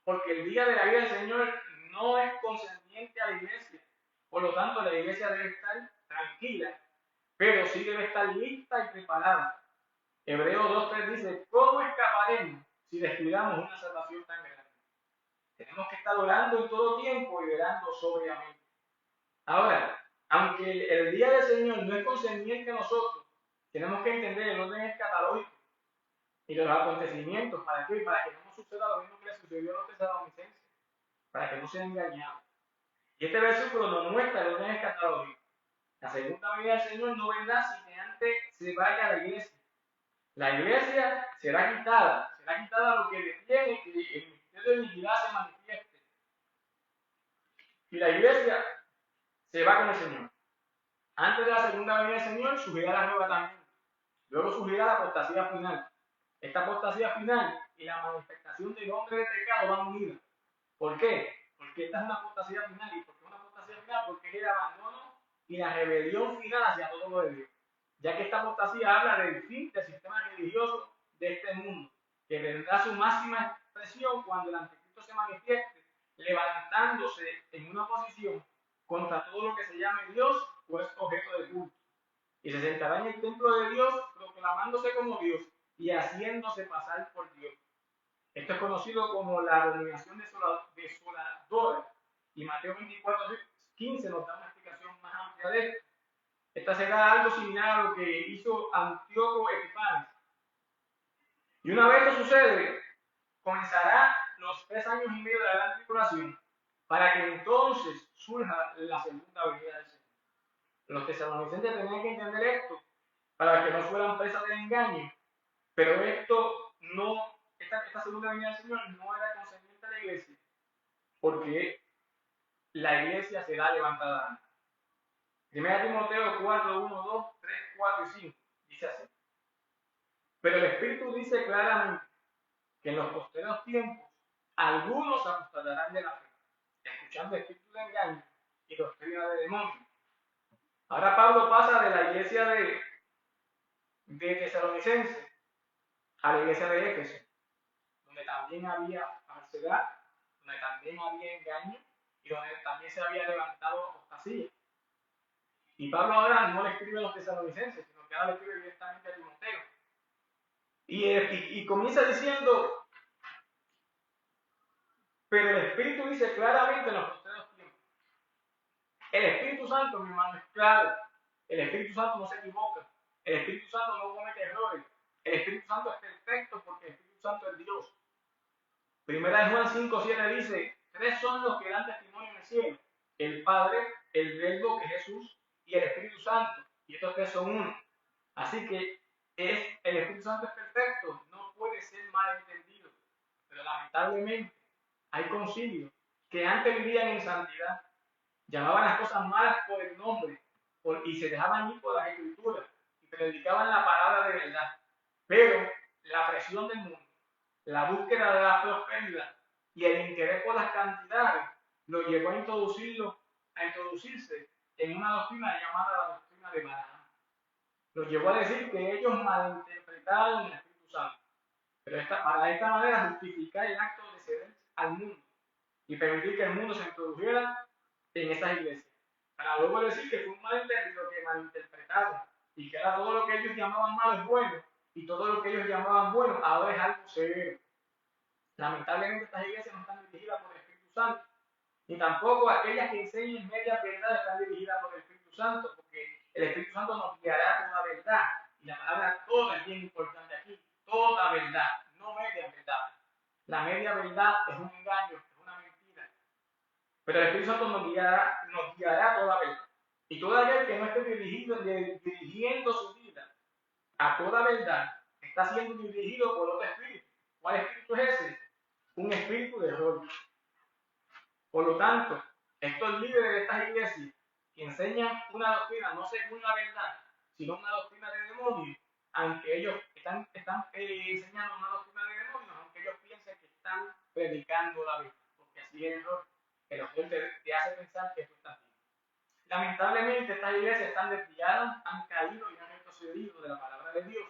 porque el día de la vida del Señor no es concerniente a la iglesia. Por lo tanto, la iglesia debe estar tranquila, pero sí debe estar lista y preparada. Hebreos 2:3 dice, ¿cómo escaparemos si descuidamos una salvación tan grande? Tenemos que estar orando en todo tiempo y velando sobriamente. Ahora, aunque el día del Señor no es concerniente a nosotros, tenemos que entender el orden escatológico y los acontecimientos. ¿Para qué? Para que no nos suceda lo mismo que le sucedió a los tesalonicenses, para que no sean engañados. Y este versículo nos muestra el orden escatológico. La segunda venida del Señor no vendrá sin que antes se vaya a la iglesia. La iglesia será quitada lo que detiene que el misterio de iniquidad se manifieste. Y la iglesia se va con el Señor. Antes de la segunda venida del Señor surgirá el arrebatamiento. Luego surgirá la apostasía final. Esta apostasía final y la manifestación del hombre de pecado van unidas. ¿Por qué? Porque esta es una apostasía final. ¿Y por qué una apostasía final? Porque es el abandono y la rebelión final hacia todo lo de Dios. Ya que esta apostasía habla del fin del sistema religioso de este mundo, que tendrá su máxima expresión cuando el anticristo se manifieste, levantándose en una oposición contra todo lo que se llame Dios o es objeto de culto. Y se sentará en el templo de Dios proclamándose como Dios y haciéndose pasar por Dios. Esto es conocido como la abominación desoladora. Y Mateo 24:15 nos da una explicación más amplia de esto. Esta será algo similar a lo que hizo Antíoco Epifanes. Y una vez esto sucede, comenzará los 3 años y medio de la gran tribulación para que entonces surja la segunda venida del Señor. Los tesalonicenses tenían que entender esto para que no fueran presas del engaño, pero esta segunda venida del Señor no era concerniente a la iglesia, porque la iglesia será levantada antes. 1 Timoteo 4:1, 2, 3, 4 y 5 dice así. Pero el Espíritu dice claramente que en los posteriores tiempos algunos apostatarán de la fe, escuchando espíritu de engaño y doctrina de demonios. Ahora Pablo pasa de la iglesia de Tesalonicenses a la iglesia de Éfeso, donde también había falsedad, donde también había engaño y donde también se había levantado apostasía. Y Pablo ahora no le escribe a los tesalonicenses, sino que ahora le escribe directamente a Timoteo. Y comienza diciendo, pero el Espíritu dice claramente en los postreros tiempos. El Espíritu Santo, mi hermano, es claro. El Espíritu Santo no se equivoca. El Espíritu Santo no comete errores. El Espíritu Santo es perfecto porque el Espíritu Santo es Dios. Primera de Juan 5:7 dice, 3 son los que dan testimonio en el cielo. El Padre, el Verbo que es Jesús y el Espíritu Santo. Y estos 3 son uno. Así que el Espíritu Santo es perfecto, no puede ser mal entendido. Pero lamentablemente hay concilios que antes vivían en santidad, llamaban las cosas malas por el nombre y se dejaban ir por las escrituras y predicaban la palabra de verdad. Pero la presión del mundo, la búsqueda de la prosperidad y el interés por las cantidades lo llevó a introducirse en una doctrina llamada la doctrina de Balaam. Lo llevó a decir que ellos malinterpretaron el Espíritu Santo, pero para de esta manera justificar el acto de ceder al mundo y permitir que el mundo se introdujera en esas iglesias, para luego decir que fue un malentendido, que malinterpretaron y que ahora todo lo que ellos llamaban malo es bueno y todo lo que ellos llamaban bueno ahora es algo severo. Lamentablemente estas iglesias no están dirigidas por el Espíritu Santo, ni tampoco aquellas que enseñan media verdad están dirigidas por el Espíritu Santo, porque el Espíritu Santo nos guiará con la verdad. Y la palabra toda es bien importante aquí, toda verdad, no media verdad. La media verdad es un engaño, es una mentira. Pero el Espíritu Santo nos guiará toda verdad. Y todo aquel que no esté dirigiendo su vida a toda verdad, está siendo dirigido por otro espíritu. ¿Cuál espíritu es ese? Un espíritu de error. Por lo tanto, estos líderes de estas iglesias que enseñan una doctrina no según la verdad, sino una doctrina de demonios, aunque ellos están enseñando una doctrina de demonios, aunque ellos piensen que están predicando la verdad, porque así es el error. El error te hace pensar que tú estás bien. Lamentablemente estas iglesias están desviadas, han caído y han retrocedido de la palabra de Dios.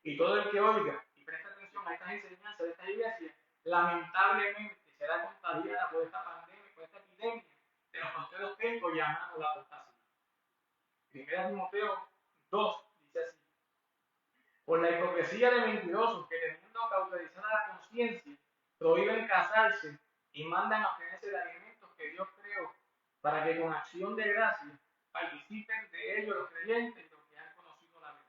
Y todo el que oiga y presta atención a estas enseñanzas de estas iglesias, lamentablemente será contagiada por esta pandemia, por esta epidemia de los postreros tiempos llamado la apostasía. 1 Timoteo 2 dice así: por la hipocresía de mentirosos que teniendo cauterizada la conciencia, prohíben casarse y mandan abstenerse de alimentos que Dios creó, para que con acción de gracia participen de ellos los creyentes y los que han conocido la verdad.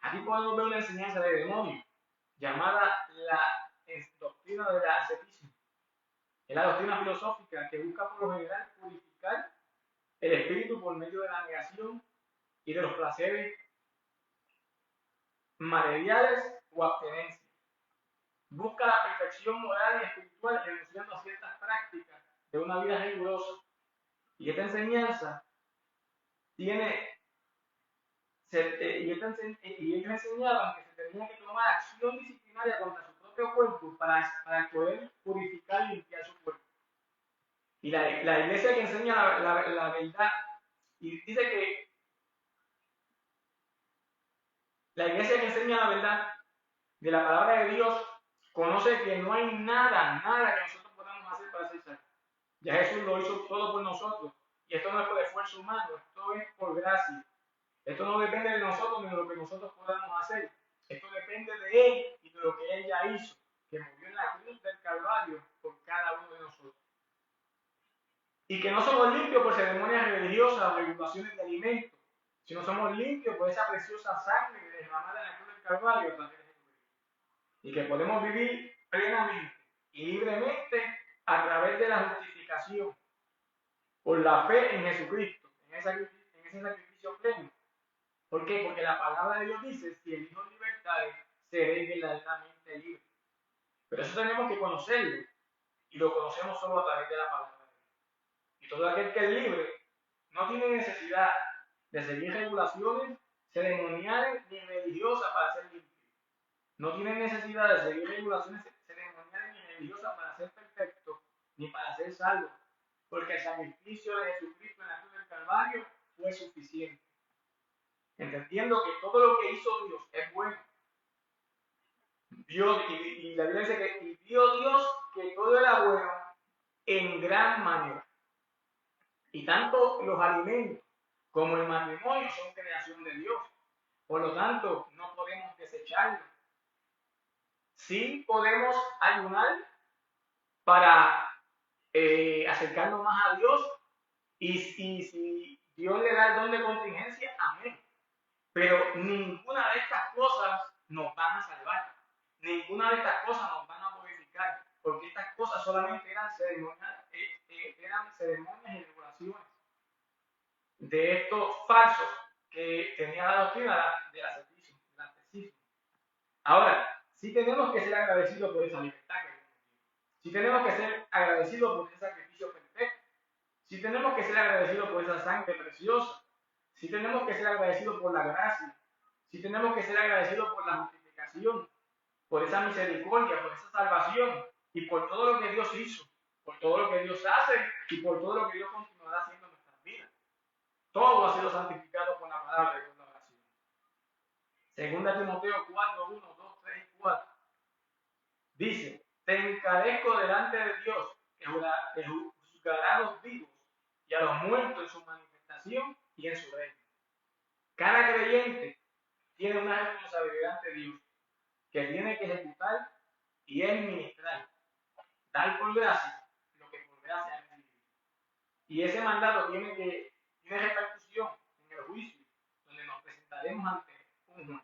Aquí podemos ver una enseñanza de demonio llamada la doctrina del ascetismo. Es la doctrina filosófica que busca por lo general purificar el espíritu por medio de la negación y de los placeres materiales o abstenencia. Busca la perfección moral y espiritual renunciando a ciertas prácticas de una vida rigurosa. Y esta enseñanza tiene, y ellos enseñaban que se tenía que tomar acción disciplinaria contra su propio cuerpo para poder purificar y limpiar su cuerpo. Y la iglesia que enseña la verdad, y dice que la iglesia que enseña la verdad de la palabra de Dios conoce que no hay nada que nosotros podamos hacer para ser salvos. Ya Jesús lo hizo todo por nosotros. Y esto no es por esfuerzo humano, esto es por gracia. Esto no depende de nosotros ni de lo que nosotros podamos hacer. Esto depende de Él y de lo que Él ya hizo, que murió en la cruz del Calvario por cada uno de nosotros. Y que no somos limpios por ceremonias religiosas o regulaciones de alimentos, sino somos limpios por esa preciosa sangre derramada en la cruz del Calvario también de Jesucristo. Y que podemos vivir plenamente y libremente a través de la justificación por la fe en Jesucristo, en ese sacrificio pleno. ¿Por qué? Porque la palabra de Dios dice: si el Hijo libertare, seréis verdaderamente libres. Pero eso tenemos que conocerlo, y lo conocemos solo a través de la palabra de Dios. Y todo aquel que es libre no tiene necesidad de seguir regulaciones ceremoniales ni religiosas para ser limpio. No tiene necesidad de seguir regulaciones ceremoniales ni religiosas para ser perfecto, ni para ser salvo, porque el sacrificio de Jesucristo en la cruz del Calvario fue suficiente. Entendiendo que todo lo que hizo Dios es bueno. Y la Biblia dice que vio Dios que todo era bueno en gran manera. Y tanto los alimentos como el matrimonio son creación de Dios. Por lo tanto, no podemos desecharlo. Sí podemos ayunar para acercarnos más a Dios, y si Dios le da el don de contingencia, amén. Pero ninguna de estas cosas nos van a salvar. Ninguna de estas cosas nos van a purificar, porque estas cosas solamente eran ceremonias y regulaciones de estos falsos que tenía la doctrina del ascetismo. Ahora, sí tenemos que ser agradecidos por esa libertad que tenemos. Sí tenemos que ser agradecidos por ese sacrificio perfecto. Sí tenemos que ser agradecidos por esa sangre preciosa. Sí tenemos que ser agradecidos por la gracia. Sí tenemos que ser agradecidos por la justificación, por esa misericordia, por esa salvación y por todo lo que Dios hizo, por todo lo que Dios hace y por todo lo que Dios continuará haciendo en nuestras vidas. Todo ha sido santificado por la palabra de la oración. Segunda Timoteo 4, 1, 2, 3 y 4. Dice: te encarezco delante de Dios, que juzgará a los vivos y a los muertos en su manifestación y en su reino. Cada creyente tiene una responsabilidad ante Dios que tiene que ejecutar y administrar, dar por gracia lo que por gracia ha recibido. Y ese mandato tiene repercusión en el juicio, donde nos presentaremos ante un juez,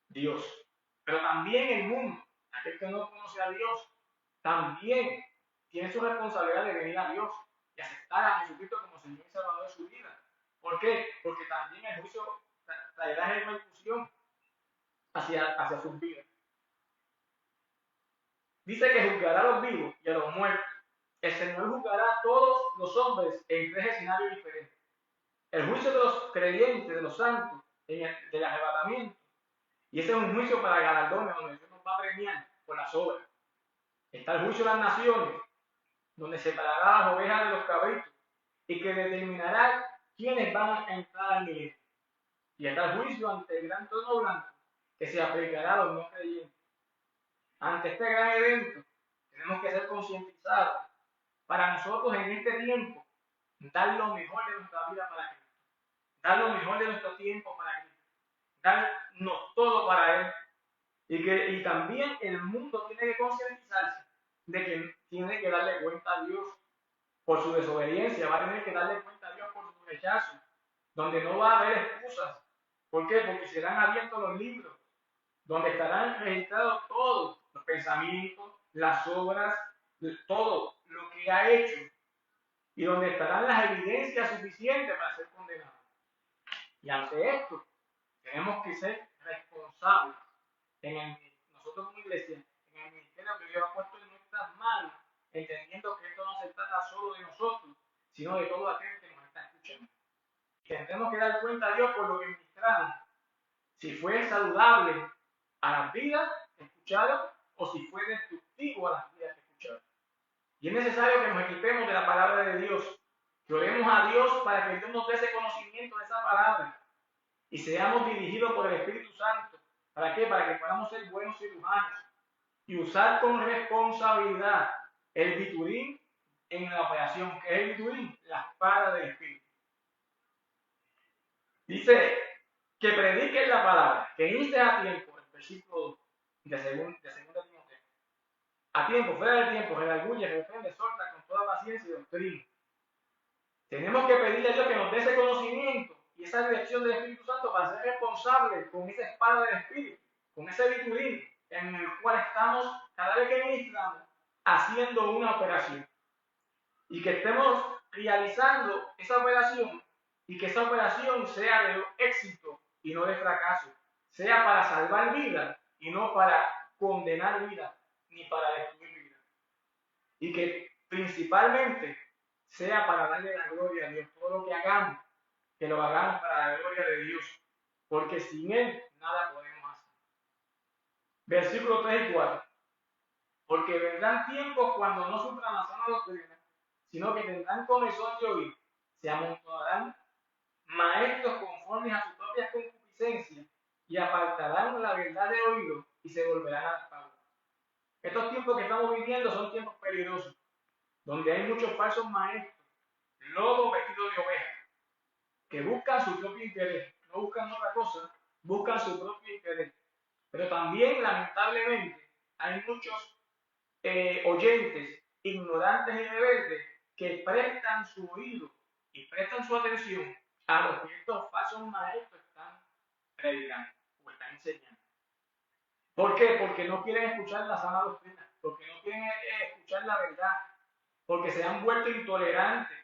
Dios. Pero también el mundo, aquel que no conoce a Dios, también tiene su responsabilidad de venir a Dios y aceptar a Jesucristo como Señor y Salvador de su vida. ¿Por qué? Porque también el juicio traerá repercusión hacia sus vidas. Dice que juzgará a los vivos y a los muertos. el Señor juzgará a todos los hombres en tres escenarios diferentes. El juicio de los creyentes, de los santos, del arrebatamiento. Y ese es un juicio para galardones, donde Dios nos va a premiar por las obras. Está el juicio de las naciones, donde separará las ovejas de los cabritos y que determinará quiénes van a entrar al milenio. Y está el juicio ante el gran trono blanco, que se aplicará a los no creyentes. Ante este gran evento, tenemos que ser concientizados para nosotros en este tiempo dar lo mejor de nuestra vida para Cristo, dar lo mejor de nuestro tiempo para Cristo, darnos todo para Él. Y también el mundo tiene que concientizarse de que tiene que darle cuenta a Dios por su desobediencia, va a tener que darle cuenta a Dios por su rechazo, donde no va a haber excusas. ¿Por qué? Porque serán abiertos los libros, donde estarán registrados todos los pensamientos, las obras, todo lo que ha hecho, y donde estarán las evidencias suficientes para ser condenado. Y ante esto, tenemos que ser responsables nosotros como iglesia, en el ministerio que Dios ha puesto en nuestras manos, entendiendo que esto no se trata solo de nosotros, sino de todo aquel que nos está escuchando. Y tendremos que dar cuenta a Dios por lo que ministramos, si fue saludable a las vidas escuchadas o si fue destructivo a las vidas escuchadas. Y es necesario que nos equipemos de la palabra de Dios, que oremos a Dios para que Dios nos dé ese conocimiento de esa palabra y seamos dirigidos por el Espíritu Santo. ¿Para qué? Para que podamos ser buenos cirujanos y usar con responsabilidad el biturín en la operación. ¿Qué es el biturín? La espada del Espíritu. Dice que prediquen la palabra, que inste a tiempo, el versículo 2 de 2 Timoteo. A tiempo, fuera del tiempo, redarguye, reprende, exhorta con toda paciencia y doctrina. Tenemos que pedirle a Dios que nos dé ese conocimiento y esa dirección del Espíritu Santo para ser responsables con esa espada del Espíritu, con ese biturín en el cual estamos, cada vez que ministramos, haciendo una operación. Y que estemos realizando esa operación y que esa operación sea de éxito y no de fracaso, sea para salvar vidas y no para condenar vidas ni para destruir vidas. Y que principalmente sea para darle la gloria a Dios. Todo lo que hagamos, que lo hagamos para la gloria de Dios, porque sin Él nada podemos hacer. Versículos 3 y 4. Porque vendrán tiempos cuando no sufran la sana doctrina, sino que tendrán comezón de oír, se amontonarán maestros conformes a sus propias concupiscencias y apartarán la verdad del oído y se volverán a las fábulas. Estos tiempos que estamos viviendo son tiempos peligrosos, donde hay muchos falsos maestros, lobos vestidos de ovejas, que buscan su propio interés, no buscan otra cosa, buscan su propio interés. Pero también, lamentablemente, hay muchos oyentes ignorantes y rebeldes que prestan su oído y prestan su atención a lo que estos falsos maestros están predicando o están enseñando. ¿Por qué? Porque no quieren escuchar la sana doctrina, porque no quieren escuchar la verdad, porque se han vuelto intolerantes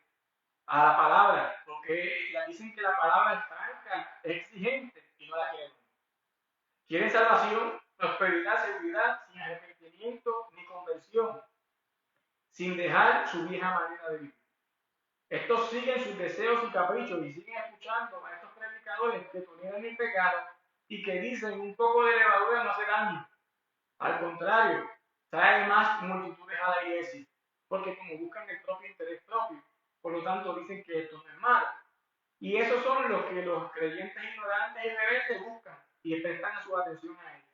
a la palabra, porque ya dicen que la palabra es franca, es exigente y no la quieren. Quieren salvación, prosperidad, seguridad, sin arrepentimiento ni conversión, sin dejar su vieja manera de vivir. Estos siguen sus deseos y caprichos y siguen escuchando a estos predicadores que toleran el pecado y que dicen un poco de levadura no hace daño. Al contrario, trae más multitudes a la iglesia, porque como buscan el propio interés propio, por lo tanto dicen que esto no es malo. Y esos son los que los creyentes ignorantes y rebeldes buscan y prestan su atención a ellos.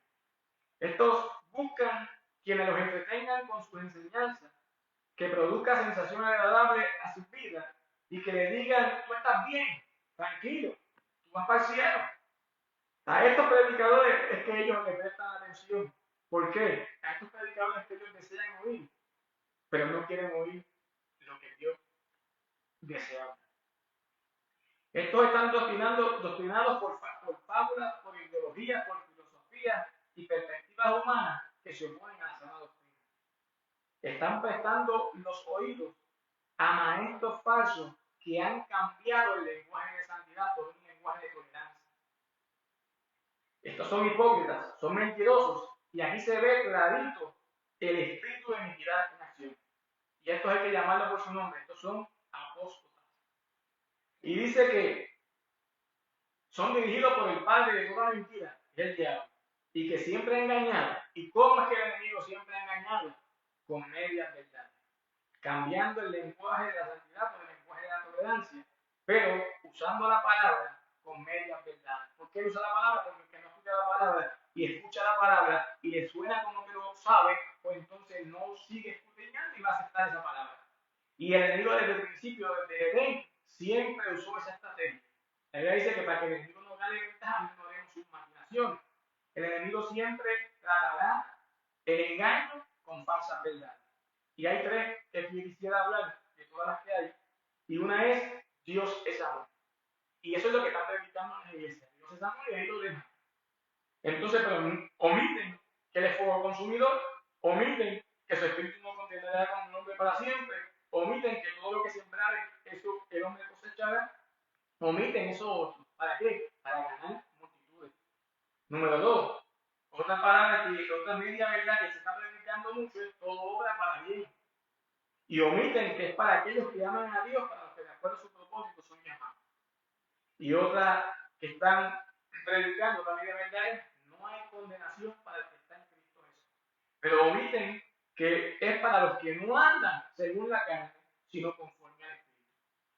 Estos buscan quienes los entretengan con sus enseñanzas, que produzca sensación agradable a sus vidas y que le digan, tú estás bien, tranquilo, tú vas para el cielo. A estos predicadores es que ellos les prestan atención. ¿Por qué? A estos predicadores que ellos desean oír, pero no quieren oír lo que Dios desea. Estos están doctrinados por fábulas, por ideologías, por filosofías y perspectivas humanas que se oponen a la sana doctrina. Están prestando los oídos a maestros falsos que han cambiado el lenguaje de santidad por un lenguaje de tolerancia. Estos son hipócritas, son mentirosos, y aquí se ve clarito el espíritu de iniquidad en acción. Y estos hay que llamarlos por su nombre. Estos son apóstotas. Y dice que son dirigidos por el padre de toda mentira, que es el diablo, y que siempre ha engañado. ¿Y cómo es que el enemigo siempre ha engañado? Con medias verdades, cambiando el lenguaje de la santidad por el lenguaje de la tolerancia, pero usando la palabra con medias verdades. ¿Por qué usa la palabra? Porque el que no escucha la palabra y escucha la palabra y le suena como que lo sabe, pues entonces no sigue escudriñando y va a aceptar esa palabra. Y el enemigo desde el principio, desde Edén, siempre usó esa estrategia. La Biblia dice que para que el enemigo no gane ventaja, no haremos sus imaginaciones. El enemigo siempre tratará el engaño con falsas verdades. Y hay tres que quisiera hablar de todas las que hay. Y una es Dios es amor. Y eso es lo que están predicando en la iglesia. Dios es amor y ahí lo dejan. Entonces, pero omiten que Él es fuego consumidor, omiten que su espíritu no contenderá con el hombre para siempre, omiten que todo lo que sembrare, eso el hombre cosechará, omiten eso otro. ¿Para qué? Para ganar multitudes. Número 2, otra palabra que otra media verdad que se está predicando mucho es todo obra para bien. Y omiten que es para aquellos que aman a Dios, para los que de acuerdo a su propósito son llamados. Y otra que están predicando también de verdad es no hay condenación para el que está en Cristo Jesús. Pero omiten que es para los que no andan según la carne, sino conforme al Espíritu.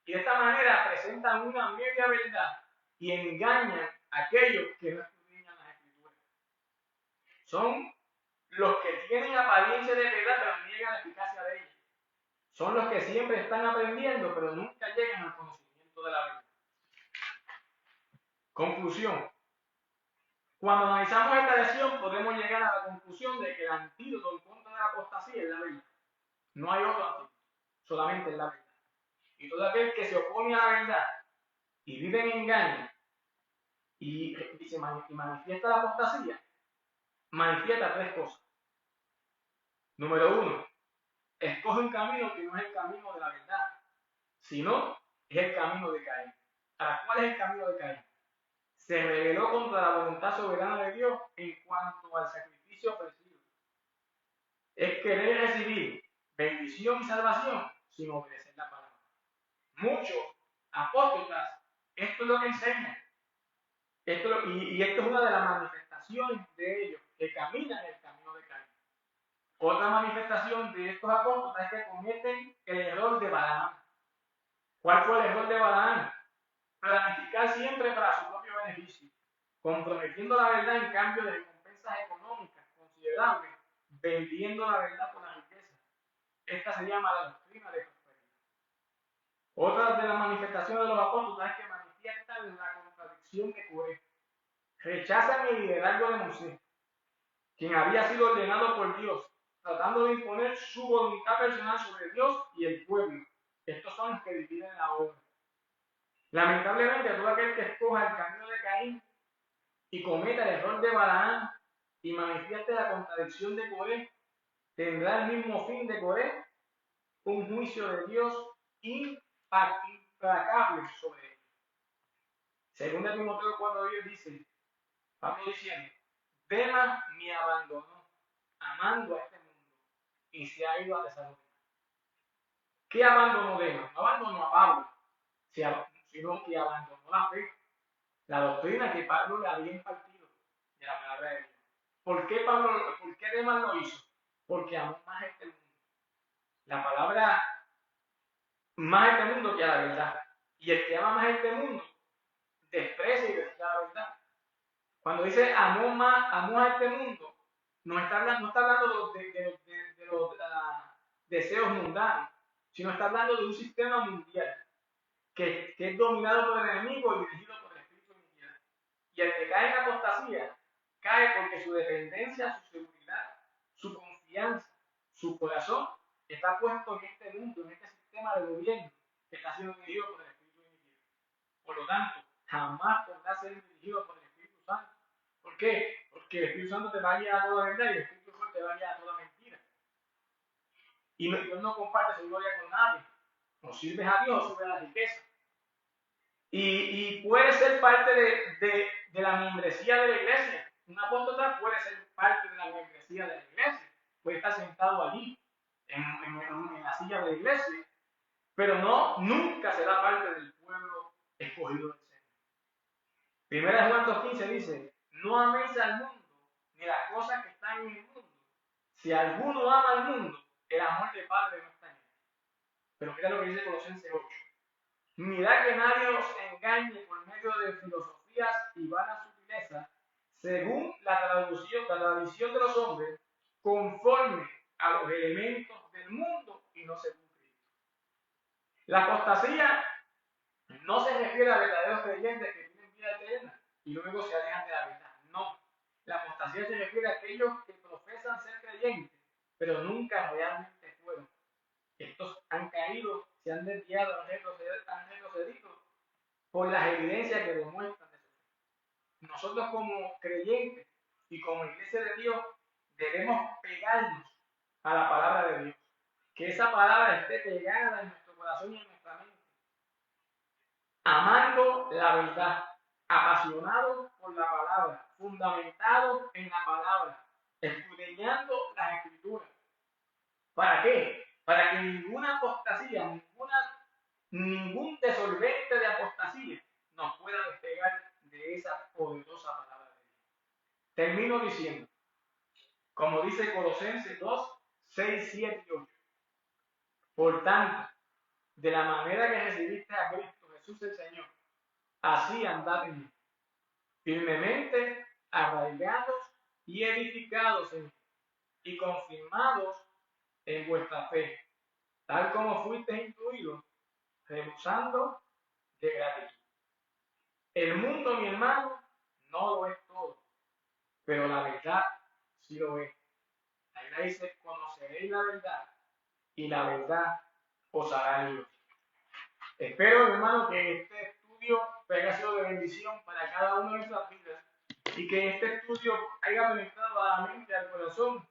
Y de esta manera presentan una media verdad y engañan a aquellos que no escudriñan las Escrituras. Son los que tienen apariencia de verdad, pero niegan la eficacia de ella. Son los que siempre están aprendiendo, pero nunca llegan al conocimiento de la verdad. Conclusión. Cuando analizamos esta lección, podemos llegar a la conclusión de que el antídoto en contra de la apostasía es la verdad. No hay otro antídoto, solamente es la verdad. Y todo aquel que se opone a la verdad y vive en engaño y manifiesta la apostasía, manifiesta tres cosas. Número 1, escoge un camino que no es el camino de la verdad, sino es el camino de Caín. ¿Cuál es el camino de Caín? Se rebeló contra la voluntad soberana de Dios en cuanto al sacrificio ofrecido. Es querer recibir bendición y salvación sin obedecer la palabra. Muchos apóstotas, esto es lo que enseñan. Y esto es una de las manifestaciones de ellos, que caminan el camino de Caín. Otra manifestación de estos apóstotas es que cometen el error de Balaam. ¿Cuál fue el error de Balaam? Planificar siempre para su propio beneficio, comprometiendo la verdad en cambio de recompensas económicas considerables, vendiendo la verdad por la riqueza. Esta se llama la doctrina de prosperidad. Otra de las manifestaciones de los apóstoles es que manifiestan la contradicción de Coré. Rechazan el liderazgo de Moisés, quien había sido ordenado por Dios, tratando de imponer su voluntad personal sobre Dios y el pueblo. Estos son los que dividen la obra. Lamentablemente, todo aquel que escoja el camino de Caín y cometa el error de Balaam y manifieste la contradicción de Coré, tendrá el mismo fin de Coré, un juicio de Dios implacable sobre él. Según Timoteo 4:10 dice, Pablo diciendo, Demas me abandonó, amando a este mundo, y se ha ido a desarrollar. ¿Qué abandonó Demas? No abandonó a Pablo, sino que abandonó la fe, la doctrina que Pablo le había impartido de la palabra de Dios. ¿Por qué Demas lo hizo? Porque amó más a este mundo. La palabra más a este mundo que a la verdad. Y el que ama más a este mundo desprecia y desea la verdad. Cuando dice amó a este mundo, no está hablando de los deseos mundanos, sino está hablando de un sistema mundial que es dominado por el enemigo y dirigido por el espíritu mundial. Y el que cae en apostasía, cae porque su dependencia, su seguridad, su confianza, su corazón está puesto en este mundo, en este sistema de gobierno que está siendo dirigido por el espíritu mundial. Por lo tanto, jamás podrá ser dirigido por el Espíritu Santo. ¿Por qué? Porque el Espíritu Santo te va a guiar a toda verdad y el Espíritu Santo te va a guiar a toda mentira. Y Dios no comparte su gloria con nadie. O sirves a Dios o sirves a la riqueza. Y puede ser parte de la membresía de la iglesia. Un apóstol puede ser parte de la membresía de la iglesia. Puede estar sentado allí, en la silla la iglesia, pero nunca será parte del pueblo escogido del Señor. Primera de Juan 2:15 dice, no améis al mundo, ni las cosas que están en el mundo. Si alguno ama al mundo, el amor del Padre no está en él. Pero mira lo que dice Colosenses 8. Mirad que nadie os engañe por medio de filosofías y vanas sutilezas, según la tradición de los hombres, conforme a los elementos del mundo y no según Cristo. La apostasía no se refiere a verdaderos creyentes que tienen vida eterna y luego se alejan de la verdad. No. La apostasía se refiere a aquellos que profesan ser creyentes, pero nunca realmente fueron. Estos han caído, se han desviado, han retrocedido por las evidencias que demuestran eso. Nosotros como creyentes y como iglesia de Dios debemos pegarnos a la palabra de Dios. Que esa palabra esté pegada en nuestro corazón y en nuestra mente. Amando la verdad, apasionados por la palabra, fundamentados en la palabra, escudriñando las escrituras. ¿Para qué? Para que ninguna apostasía, ningún desolvente de apostasía nos pueda despegar de esa poderosa palabra de Dios. Termino diciendo, como dice Colosenses 2, 6, 7 y 8. Por tanto, de la manera que recibiste a Cristo Jesús el Señor, así andad en él, firmemente arraigados y edificados en él, y confirmados en vuestra fe, tal como fuiste instruidos, rebosando de gratitud. El mundo, mi hermano, no lo es todo, pero la verdad sí lo es. La Biblia dice, conoceréis la verdad, y la verdad os hará libres. Espero, hermano, que este estudio haya sido de bendición para cada uno de nuestras vidas y que este estudio haya penetrado a la mente, al corazón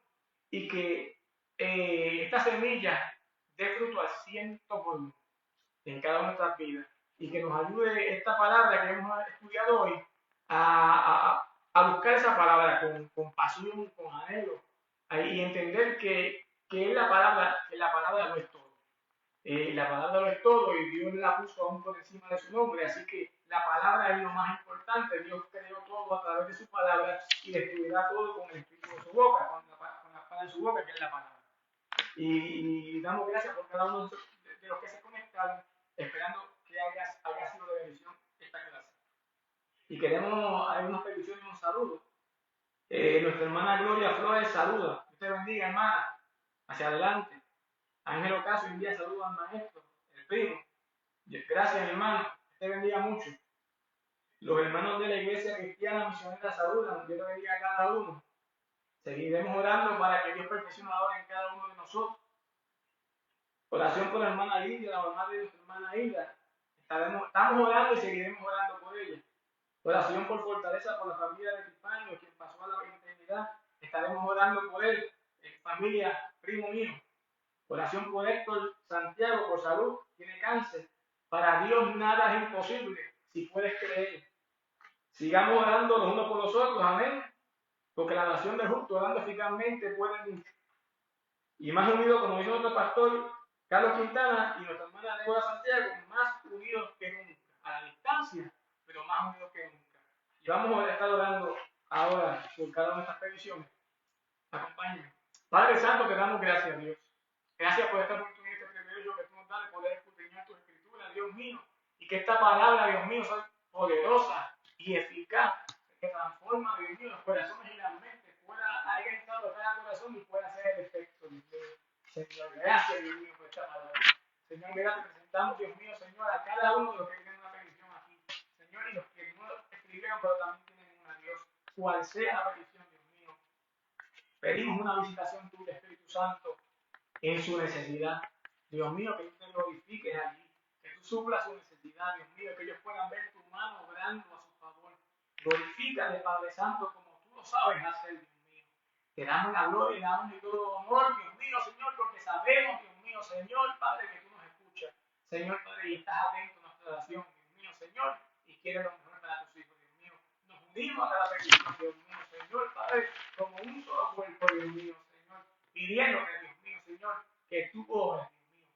y que esta semilla dé fruto al 100% en cada una de nuestras vidas y que nos ayude esta palabra que hemos estudiado hoy a buscar esa palabra con pasión, con anhelo y entender que es la palabra lo es todo. La palabra lo es todo y Dios la puso aún por encima de su nombre, así que la palabra es lo más importante. Dios creó todo a través de su palabra y destruirá todo con el espíritu de su boca, con la espada de su boca, que es la palabra. Y damos gracias por cada uno de los que se conectaron, esperando que haya sido de bendición esta clase. Y hay unas peticiones y un saludo. Nuestra hermana Gloria Flores saluda. Dios te bendiga, hermana. Hacia adelante. Ángel Ocasio envía saludos al maestro, el primo. Gracias, hermano. Te bendiga mucho. Los hermanos de la iglesia cristiana misionera saludan. Dios te bendiga a cada uno. Seguiremos orando para que Dios perfeccione la obra en cada uno de nosotros. Oración por la hermana Lidia, la mamá de nuestra hermana Hilda. Estamos orando y seguiremos orando por ella. Oración por fortaleza por la familia de Epifanio, quien pasó a la eternidad. Estaremos orando por él, familia, primo mío. Oración por Héctor Santiago, por salud, tiene cáncer. Para Dios nada es imposible, si puedes creer. Sigamos orando los unos por los otros, amén. Porque la oración del justo, orando eficazmente, puede mucho. Y más unidos, como dice nuestro pastor Carlos Quintana y nuestra hermana Débora Santiago, más unidos que nunca. A la distancia, pero más unidos que nunca. Y vamos a estar orando ahora por cada una de estas peticiones. Acompáñenme. Padre Santo, te damos gracias, Dios. Gracias por esta oportunidad, este privilegio que tú nos das de poder escudriñar tus escrituras, Dios mío, y que esta palabra, Dios mío, sea poderosa y eficaz, que transforma, Dios mío, los corazones y las mentes, haya entrado a cada corazón y pueda hacer el efecto, Dios mío. Señor, gracias, Dios mío, por esta palabra. Señor, mira, te presentamos, Dios mío, Señor, a cada uno de los que tienen una petición aquí. Señor, y los que no escribieron, pero también tienen una, Dios, cual sea la petición, Dios mío. Pedimos una visitación tuya, Espíritu Santo, en su necesidad. Dios mío, que tú te glorifiques allí, que tú suplas su necesidad, Dios mío, que ellos puedan ver tu mano obrando a su favor. Glorifícale, Padre Santo, como tú lo sabes hacer, Dios mío. Te damos la gloria y damos todo honor, Dios mío, Señor, porque sabemos, Dios mío, Señor, Padre, que tú nos escuchas. Señor, Padre, y estás atento a nuestra oración, Dios mío, Señor, y quieres lo mejor para tus hijos, Dios mío. Nos unimos a cada petición, Dios mío, Señor, Padre, como un solo cuerpo, Dios mío, Señor, pidiéndote, Dios mío, Señor, que tú obres, Dios mío.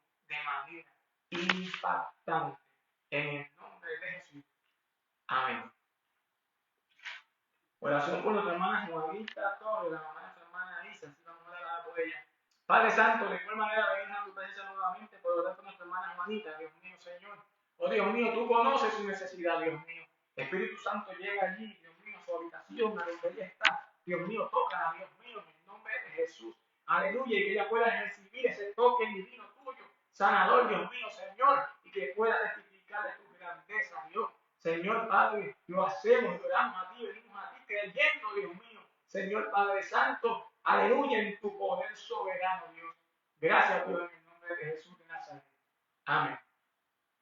Padre Santo, de igual manera venimos a tu presencia nuevamente por orar por nuestra hermana Juanita, Dios mío, Señor. Oh Dios mío, tú conoces su necesidad, Dios mío. Espíritu Santo llega allí, Dios mío, a su habitación, a donde ella está. Dios mío, tócala, Dios mío, en el nombre de Jesús. Aleluya, y que ella pueda recibir ese toque divino tuyo, sanador, Dios mío, Señor, y que pueda testificar de tu grandeza, Dios. Señor Padre, lo hacemos, oramos a ti, venimos a ti creyendo, Dios mío. Señor Padre Santo, aleluya, en tu poder soberano, Dios. Gracias, Dios, en el nombre de Jesús de Nazaret. Amén.